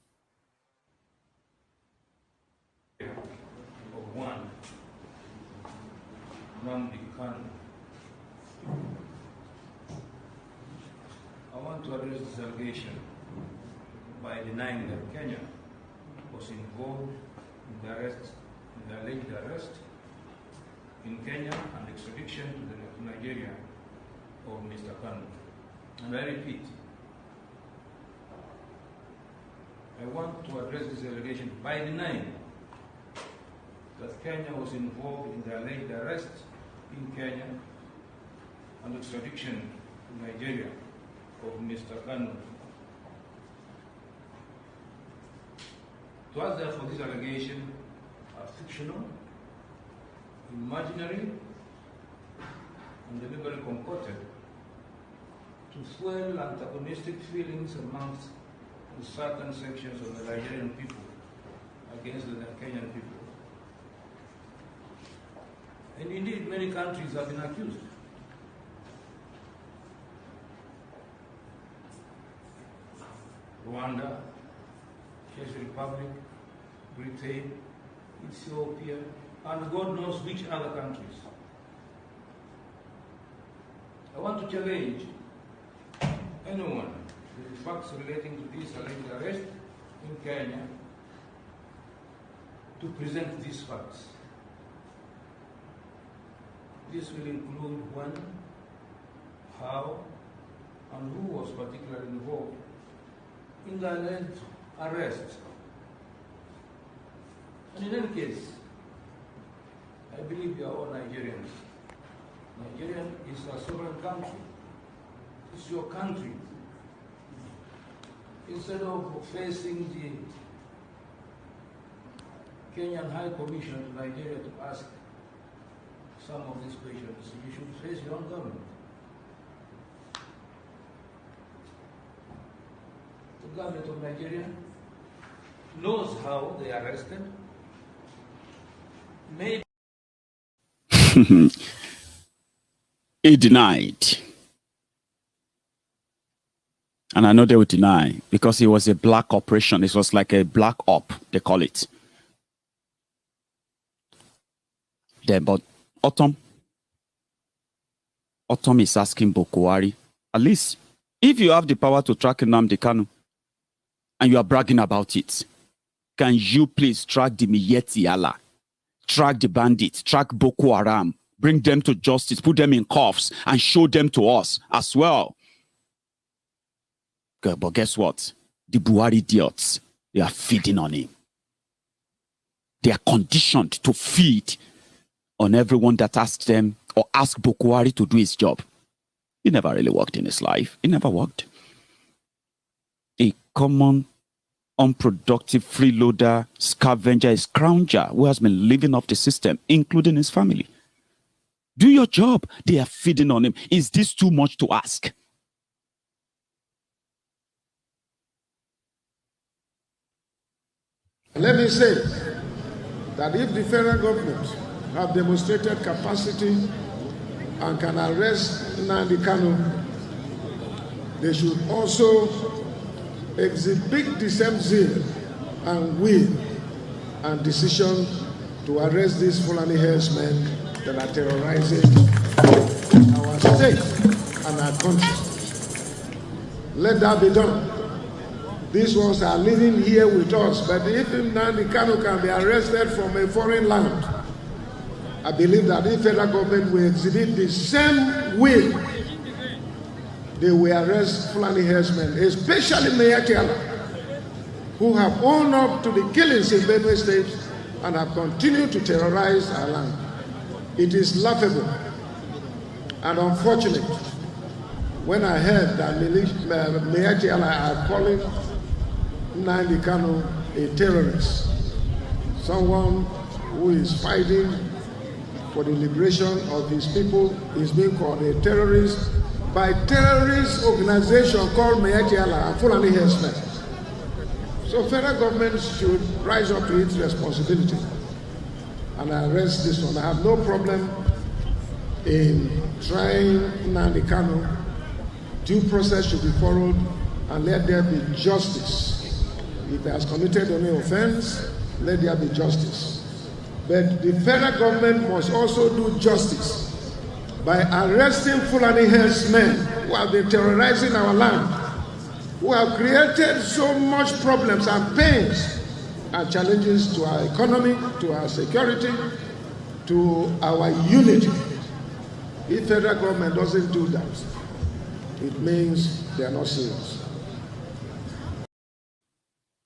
I want to address this allegation by denying that Kenya was involved in the alleged arrest in Kenya and extradition to Nigeria of Mr. Kanu. And I repeat, I want to address this allegation by denying that Kenya was involved in the alleged arrest in Kenya and extradition to Nigeria of Mr. Kanu. To us, therefore, this allegation are fictional, imaginary, and deliberately concocted to fuel antagonistic feelings amongst certain sections of the Nigerian people against the Kenyan people. And indeed, many countries have been accused. Rwanda, Czech Republic, Britain, Ethiopia, and God knows which other countries. I want to challenge anyone with the facts relating to this alleged arrest in Kenya to present these facts. This will include when, how, and who was particularly involved in the alleged arrest. And in any case, I believe we are all Nigerians. Nigeria is a sovereign country. It's your country. Instead of facing the Kenyan High Commission to Nigeria to ask some of these questions, you should face your own government. The government of Nigeria knows how they arrested. Maybe he denied. And I know they would deny because it was a black operation. It was like a black op, they call it. Then, but Autumn is asking Bokwari, at least if you have the power to track Nnamdi Kanu and you are bragging about it, can you please track the Miyetti Allah, track the bandits, track Boko Haram, bring them to justice, put them in cuffs, and show them to us as well? Okay, but guess what? The Buhari idiots, they are feeding on him. They are conditioned to feed on everyone that asks them or asks Bokwari to do his job. He never really worked in his life. He never worked. A common, unproductive freeloader, scavenger, scrounger who has been living off the system, including his family. Do your job. They are feeding on him. Is this too much to ask? Let me say that if the federal government have demonstrated capacity and can arrest Nnamdi Kanu, they should also exhibit the same zeal and will and decision to arrest these Fulani herdsmen that are terrorizing our state and our country. Let that be done. These ones are living here with us, but if Nnamdi Kanu can be arrested from a foreign land, I believe that the federal government will exhibit the same will. They will arrest Fulani herdsmen, especially Maiyegun Allah, who have owned up to the killings in Benue State and have continued to terrorize our land. It is laughable and unfortunate when I heard that Maiyegun Allah are calling Nnamdi Kanu a terrorist, someone who is fighting for the liberation of his people is being called a terrorist by terrorist organization called Maiyegun Allah and Fulani herdsmen. So federal government should rise up to its responsibility and arrest this one. I have no problem in trying Nnamdi Kanu. Due process should be followed and let there be justice. If he has committed any offense, let there be justice. But the federal government must also do justice by arresting Fulani herdsmen who have been terrorizing our land, who have created so much problems and pains and challenges to our economy, to our security, to our unity. If federal government doesn't do that, it means they are not serious.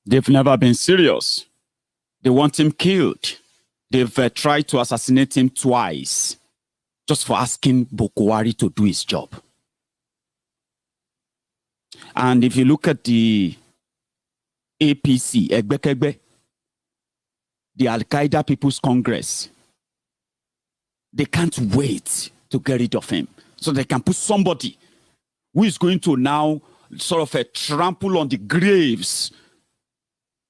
They've never been serious. They want him killed. They've tried to assassinate him twice just for asking Bokwari to do his job. And if you look at the APC, Egbekegbe, the Al-Qaeda People's Congress, they can't wait to get rid of him so they can put somebody who is going to now sort of trample on the graves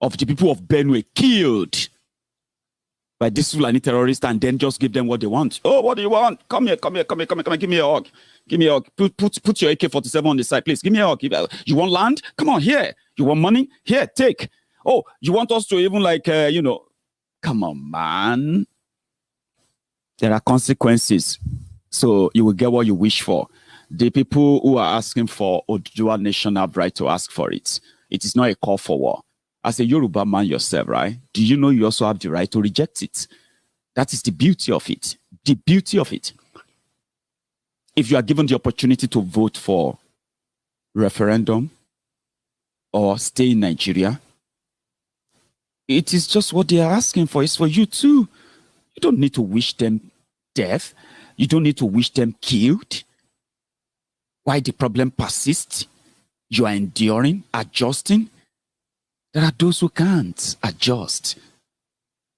of the people of Benue killed by this Fulani terrorists and then just give them what they want. Oh, what do you want? Come here, come here, come here, come here, come here. Give me a hug. Give me a hug. Put your AK-47 on the side, please. Give me a hug. You want land? Come on, here. You want money? Here, take. Oh, you want us to even come on, man. There are consequences. So you will get what you wish for. The people who are asking for Oduduwa nation have right to ask for it. It is not a call for war. As a Yoruba man yourself, right? Do you know you also have the right to reject it? That is the beauty of it. The beauty of it. If you are given the opportunity to vote for referendum or stay in Nigeria, it is just what they are asking for. It's for you too. You don't need to wish them death. You don't need to wish them killed. Why the problem persists? You are enduring, adjusting. There are those who can't adjust.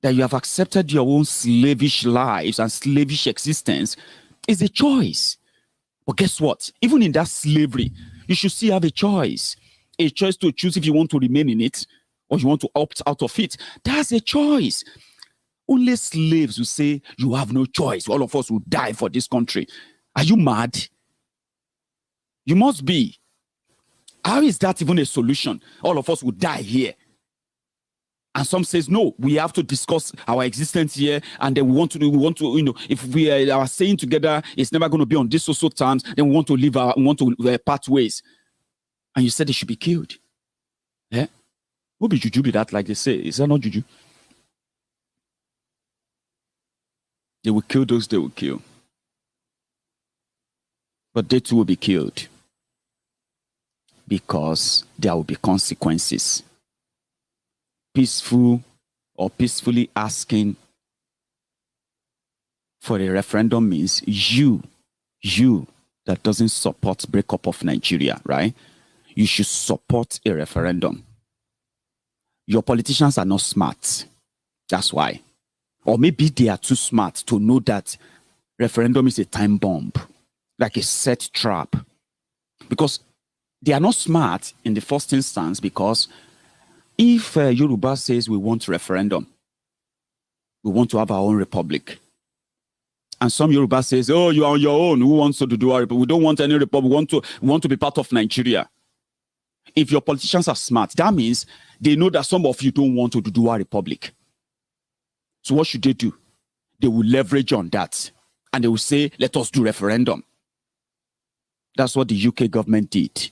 That you have accepted your own slavish lives and slavish existence is a choice. But guess what? Even in that slavery, you should still have a choice. A choice to choose if you want to remain in it or you want to opt out of it. That's a choice. Only slaves will say, you have no choice. All of us will die for this country. Are you mad? You must be. How is that even a solution? All of us will die here. And some says, no, we have to discuss our existence here. And then we want to, if we are staying together, it's never going to be on this social terms. Then we want to part ways. And you said they should be killed. Yeah? What be juju be that, like they say? Is that not juju? They will kill those they will kill. But they too will be killed. Because there will be consequences. Peaceful or peacefully asking for a referendum means you that doesn't support breakup of Nigeria, right? You should support a referendum. Your politicians are not smart. That's why. Or maybe they are too smart to know that referendum is a time bomb, like a set trap. Because they are not smart in the first instance, because if Yoruba says we want referendum, we want to have our own republic, and some Yoruba says, oh, you are on your own, who wants to do our republic? We don't want any republic, we want to be part of Nigeria. If your politicians are smart, that means they know that some of you don't want to do our republic. So what should they do? They will leverage on that, and they will say, let us do referendum. That's what the UK government did.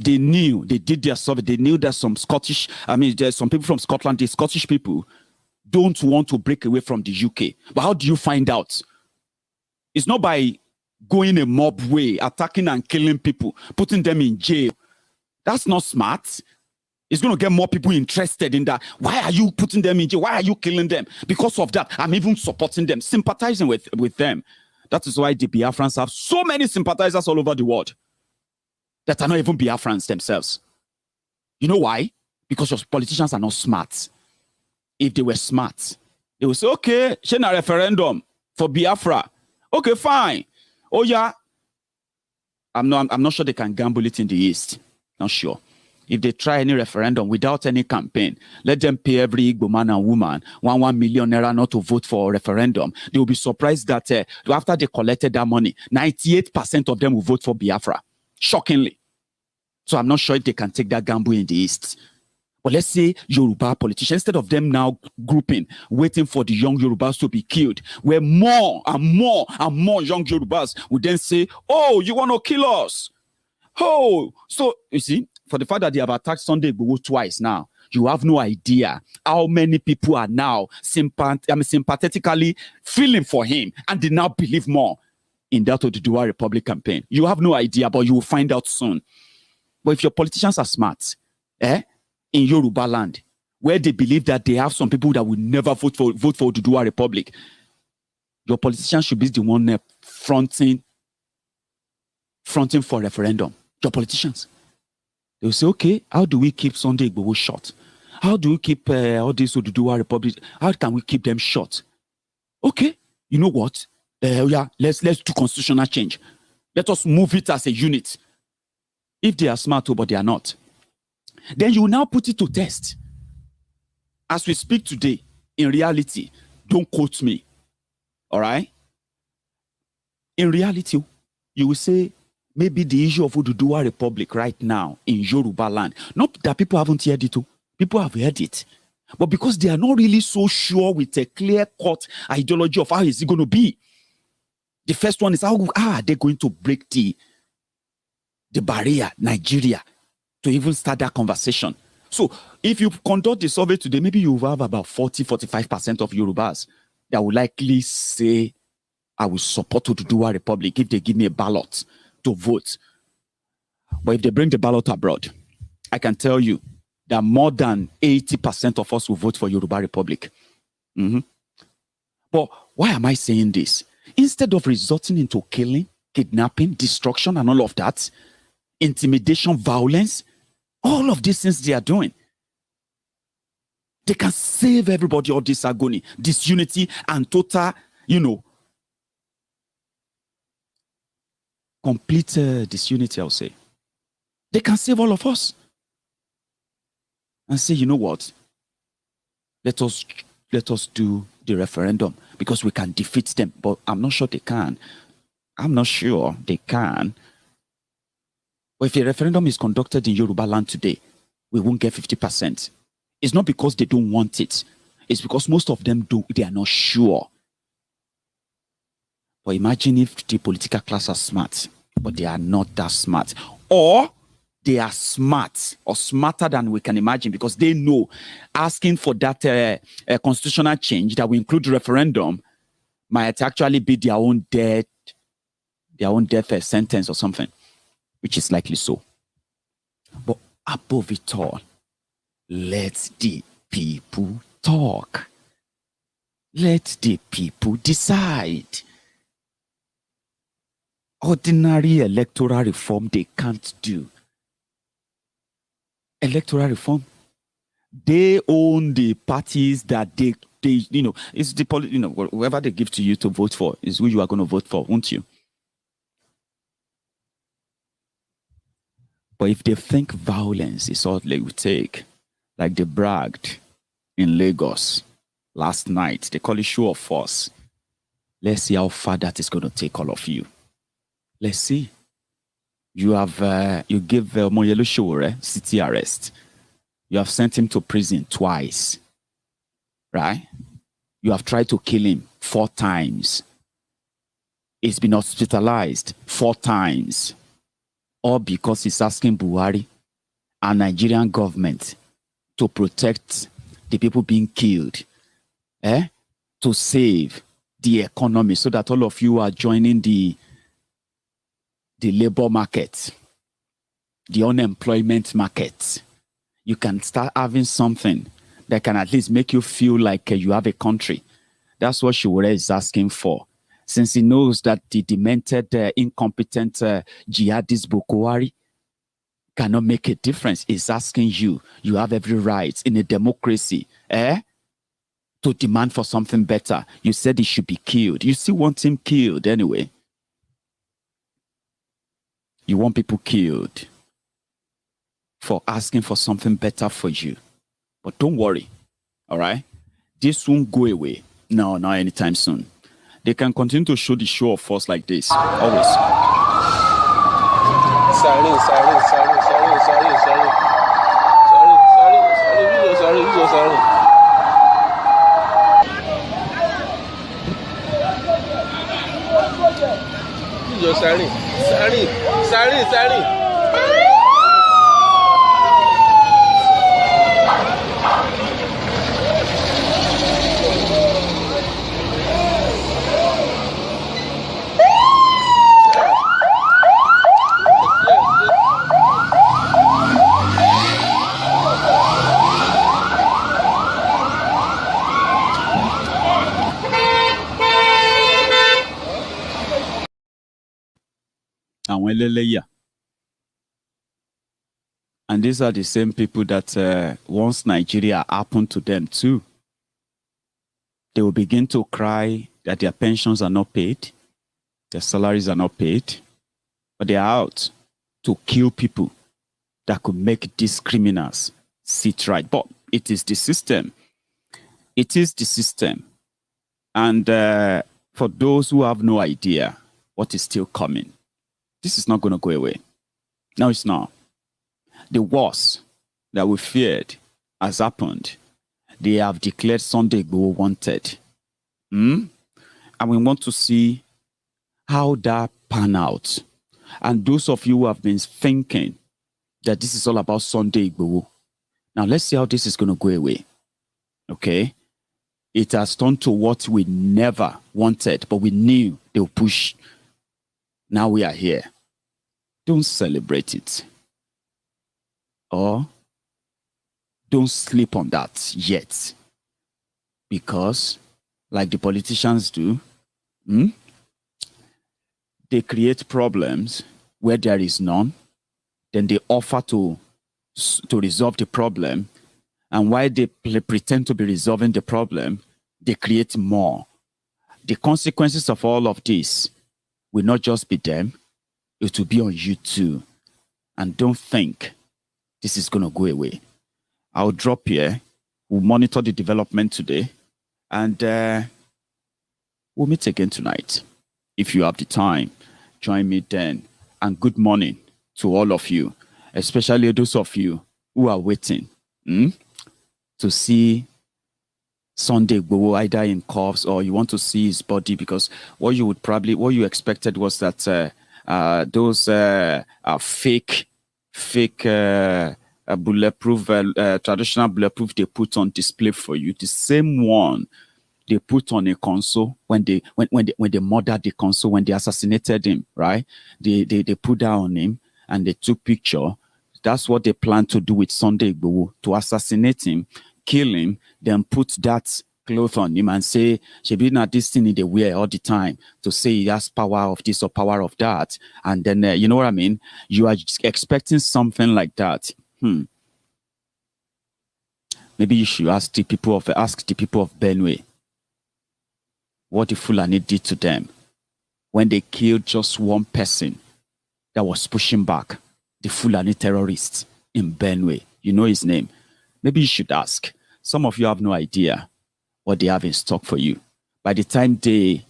They knew, they did their survey, they knew that there's some people from Scotland, the Scottish people, don't want to break away from the UK. But how do you find out? It's not by going a mob way, attacking and killing people, putting them in jail. That's not smart. It's going to get more people interested in that. Why are you putting them in jail? Why are you killing them? Because of that, I'm even supporting them, sympathizing with them. That is why the Biafrans have so many sympathizers all over the world that are not even Biafrans themselves. You know why? Because your politicians are not smart. If they were smart, they would say, okay, send a referendum for Biafra. Okay, fine. Oh yeah. I'm not sure they can gamble it in the East. Not sure. If they try any referendum without any campaign, let them pay every Igbo man and woman 1 million naira not to vote for a referendum. They will be surprised that after they collected that money, 98% of them will vote for Biafra. Shockingly. So I'm not sure if they can take that gamble in the East. But let's say Yoruba politicians, instead of them now grouping, waiting for the young Yorubas to be killed, where more and more and more young Yorubas would then say, oh, you want to kill us? Oh, so you see, for the fact that they have attacked Sunday Igboho twice now, you have no idea how many people are now sympathetically feeling for him, and they now believe more in that Oduduwa Republic campaign. You have no idea, but you will find out soon. But if your politicians are smart, in Yoruba land, where they believe that they have some people that will never vote for Oduduwa Republic, your politicians should be the one fronting for referendum. Your politicians. They will say, okay, how do we keep Sunday Igboho short? How do we keep all these Oduduwa Republic? How can we keep them short? Okay, you know what? Yeah, let's do constitutional change. Let us move it as a unit. If they are smart, but they are not. Then you will now put it to test. As we speak today, in reality, don't quote me. All right? In reality, you will say, maybe the issue of Oduduwa Republic right now in Yoruba land, not that people haven't heard it, people have heard it. But because they are not really so sure with a clear-cut ideology of how is it going to be. The first one is how are they going to break the barrier, Nigeria, to even start that conversation. So if you conduct the survey today, maybe you will have about 40-45% of Yorubas that will likely say, I will support Oduduwa Republic if they give me a ballot to vote. But if they bring the ballot abroad, I can tell you that more than 80% of us will vote for Yoruba Republic. But why am I saying this? Instead of resorting into killing, kidnapping, destruction, and all of that, intimidation, violence, all of these things they are doing, they can save everybody all this agony, disunity, and total, complete disunity, I'll say. They can save all of us. And say, you know what? Let us do the referendum because we can defeat them. But I'm not sure they can. I'm not sure they can. But if a referendum is conducted in Yoruba land today, we won't get 50%. It's not because they don't want it. It's because most of them they are not sure. But imagine if the political class are smart, but they are not that smart. Or they are smart or smarter than we can imagine because they know asking for that constitutional change that will include referendum might actually be their own death sentence or something, which is likely so. But above it all, let the people talk. Let the people decide. Ordinary electoral reform they can't do. Electoral reform, they own the parties that they it's the whoever they give to you to vote for is who you are going to vote for, won't you? But if they think violence is all they will take, like they bragged in Lagos last night, they call it show of force. Let's see how far that is going to take all of you. Let's see. You have you give Moyelu Showore city arrest. You have sent him to prison twice, right? You have tried to kill him 4 times. He's been hospitalized 4 times, all because he's asking Buhari and Nigerian government to protect the people being killed, to save the economy, so that all of you are joining the labor market, the unemployment market. You can start having something that can at least make you feel like you have a country. That's what Showore is asking for. Since he knows that the demented, incompetent jihadist Boko Haram cannot make a difference, he's asking you have every right in a democracy, to demand for something better. You said he should be killed. You still want him killed anyway. You want people killed for asking for something better for you. But don't worry, all right? This won't go away. No, not anytime soon. They can continue to show the show of force like this, always. Sorry. And these are the same people that once Nigeria happened to them too, they will begin to cry that their pensions are not paid, their salaries are not paid, but they are out. to kill people that could make these criminals sit right. But it is the system. It is the system. And for those who have no idea what is still coming, this is not going to go away. No, it's not. The worst that we feared has happened. They have declared Sunday Igboho wanted. And we want to see how that pan out. And those of you who have been thinking that this is all about Sunday Igboho, now let's see how this is going to go away. Okay? It has turned to what we never wanted, but we knew they would push. Now we are here. Don't celebrate it. Or don't sleep on that yet. Because, like the politicians do, they create problems where there is none. Then they offer to resolve the problem. And while they pretend to be resolving the problem, they create more. The consequences of all of this will not just be them, it will be on you too. And don't think this is going to go away. I'll drop here. We'll monitor the development today. And we'll meet again tonight. If you have the time, join me then. And good morning to all of you, especially those of you who are waiting to see Sunday Igboho either in cuffs or you want to see his body, because what you expected was that those fake bulletproof, traditional bulletproof they put on display for you, the same one they put on a console when they murdered the console, when they assassinated him, right? They put that on him and they took picture. That's what they plan to do with Sunday Igboho, to assassinate him, kill him, then put that cloth on him and say, "Shebi na this thing they wear all the time to say he has power of this or power of that." And then, you know what I mean? You are expecting something like that. Maybe you should ask the people of Benue what the Fulani did to them when they killed just one person that was pushing back the Fulani terrorists in Benue. You know his name. Maybe you should ask. Some of you have no idea what they have in stock for you. By the time they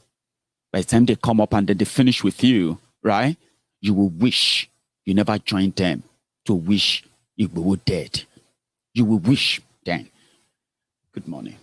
come up and then they finish with you, right? You will wish you never joined them to wish Igboho dead. You will wish then. Good morning.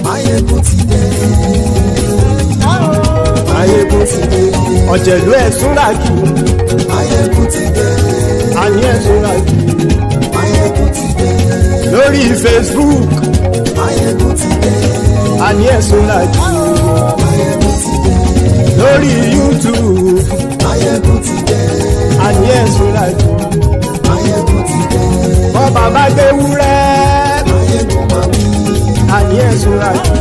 Maiyegun ti dé. Maiyegun ti dé. Ọ̀jẹ̀lú Ẹ̀súnràkì. Maiyegun ti dé. Àní Ẹ̀súnràkì. Maiyegun ti dé. Lórí Facebook. Maiyegun ti dé. Àní Ẹ̀súnràkì. Maiyegun ti dé. Lórí YouTube. Maiyegun ti dé. Àní Ẹ̀súnràkì. Maiyegun ti dé. Bọ́ bàbá gbé wúrẹ́. Maiyegun máa wí. Àní Ẹ̀súnràkì.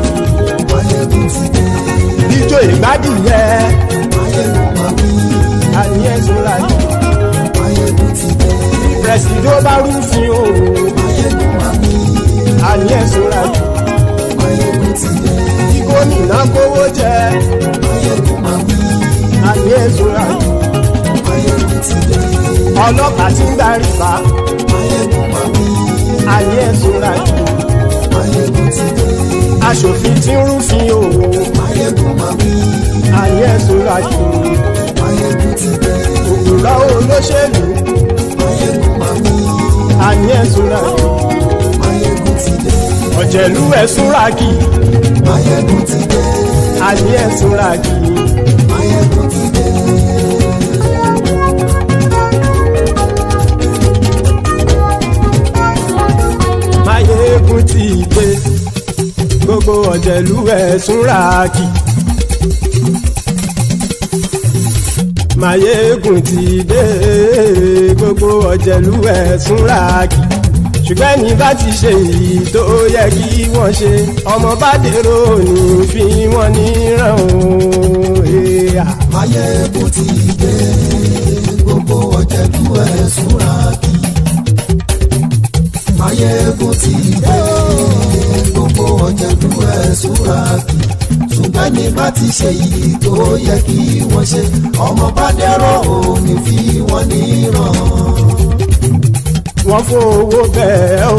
Maiyegun ti dé. Ijó ìgbádìyẹ. Maiyegun máa wí. Àní Ẹ̀súnràkì. Maiyegun ti dé. Pẹ̀sìdó bá rúfin o. Maiyegun máa wí. àní ẹ̀sùn rájì. Maiyegun ti dé. Kí gómìnà kówó jẹ, Maiyegun máa wí. àní ẹ̀sùn rájì. Maiyegun ti dé. Ọlọ́pàá tí ń darí bá, Maiyegun máa wí. àní ẹ̀sùn rájì. Maiyegun ti dé. Aṣòfin tí ń rúfin òwò, Maiyegun máa wí. àní ẹ̀sùn rájì. Maiyegun ti dé. Òkúra olóṣèlú, Maiyegun máa wí. àní ẹ̀sùn rájì. Maiyegun ti dé. Ọ̀jẹ̀lú ẹ̀sùn rájì, Maiyegun ti dé. àní ẹ̀sùn rájì. Maiyegun ti dé. Maiyegun ti dé, gbogbo ọ̀jẹ̀lú ẹ̀sùn rájì. Maiyegun ti dé, gbogbo ọ̀jẹ̀lú ẹ̀sùn rájì. Ṣùgbọ́n ní bá ti ṣe èyí tó yẹ kí wọ́n ṣe, ọmọ bá dèrò ní fi wọ́n níran òun. Maiyegun ti dé. Gbogbo ọ̀jẹ̀lú ẹ̀sùn rájì. Maiyegun ti dé. Gbogbo ọ̀jẹ̀lú ẹ̀sùn rájì. Ṣùgbọ́n ní bá ti ṣe èyí tó yẹ kí wọ́n ṣe, ọmọ bá dẹ̀rọ̀ òní fi wọ́n níran. Wọ́n fowó bẹ́ẹ̀ o,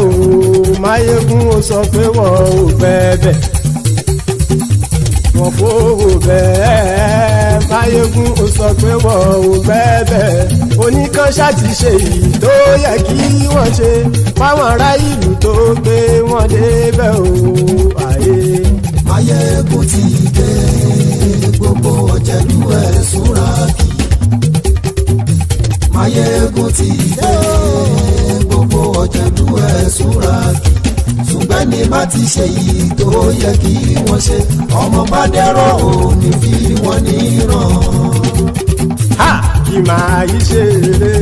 Maiyegun ó sọ pé wọ́n ò bẹ́ẹ̀. Wọ́n fowó bẹ́ẹ̀, Maiyegun ó sọ pé wọ́n ò bẹ́ẹ̀. Oníkanṣá ti ṣe èyí tó yẹ kí wọ́n ṣe, fáwọn ará ìlú tó gbé wọn débẹ̀ o. Àyè. Maiyegun ti dé. Gbogbo ọ̀jẹ̀lú ẹ̀sùn rájì. Maiyegun ti dé. Gbogbo ọ̀jẹ̀lú ẹ̀sùn rájì. Ṣùgbọ́n ní bá ti ṣe yìí tó yẹ kí wọ́n ṣe, ọmọ bá dẹ̀rọ̀ òní fi wọ́n níran. Ha! Kì máa yí ṣe eré,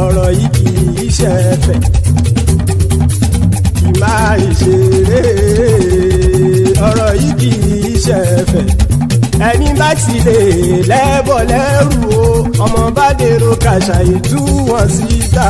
ọ̀rọ̀ yìí kì í ṣe ẹ̀fẹ̀. Kì máa yí ṣe eré, ọ̀rọ̀ yìí kì í ṣe ẹ̀fẹ̀. Ẹni bá ti lè lẹ́bọ̀ lẹ́rù o, ọmọ bá dèrò kàṣà ìtú wọn síta.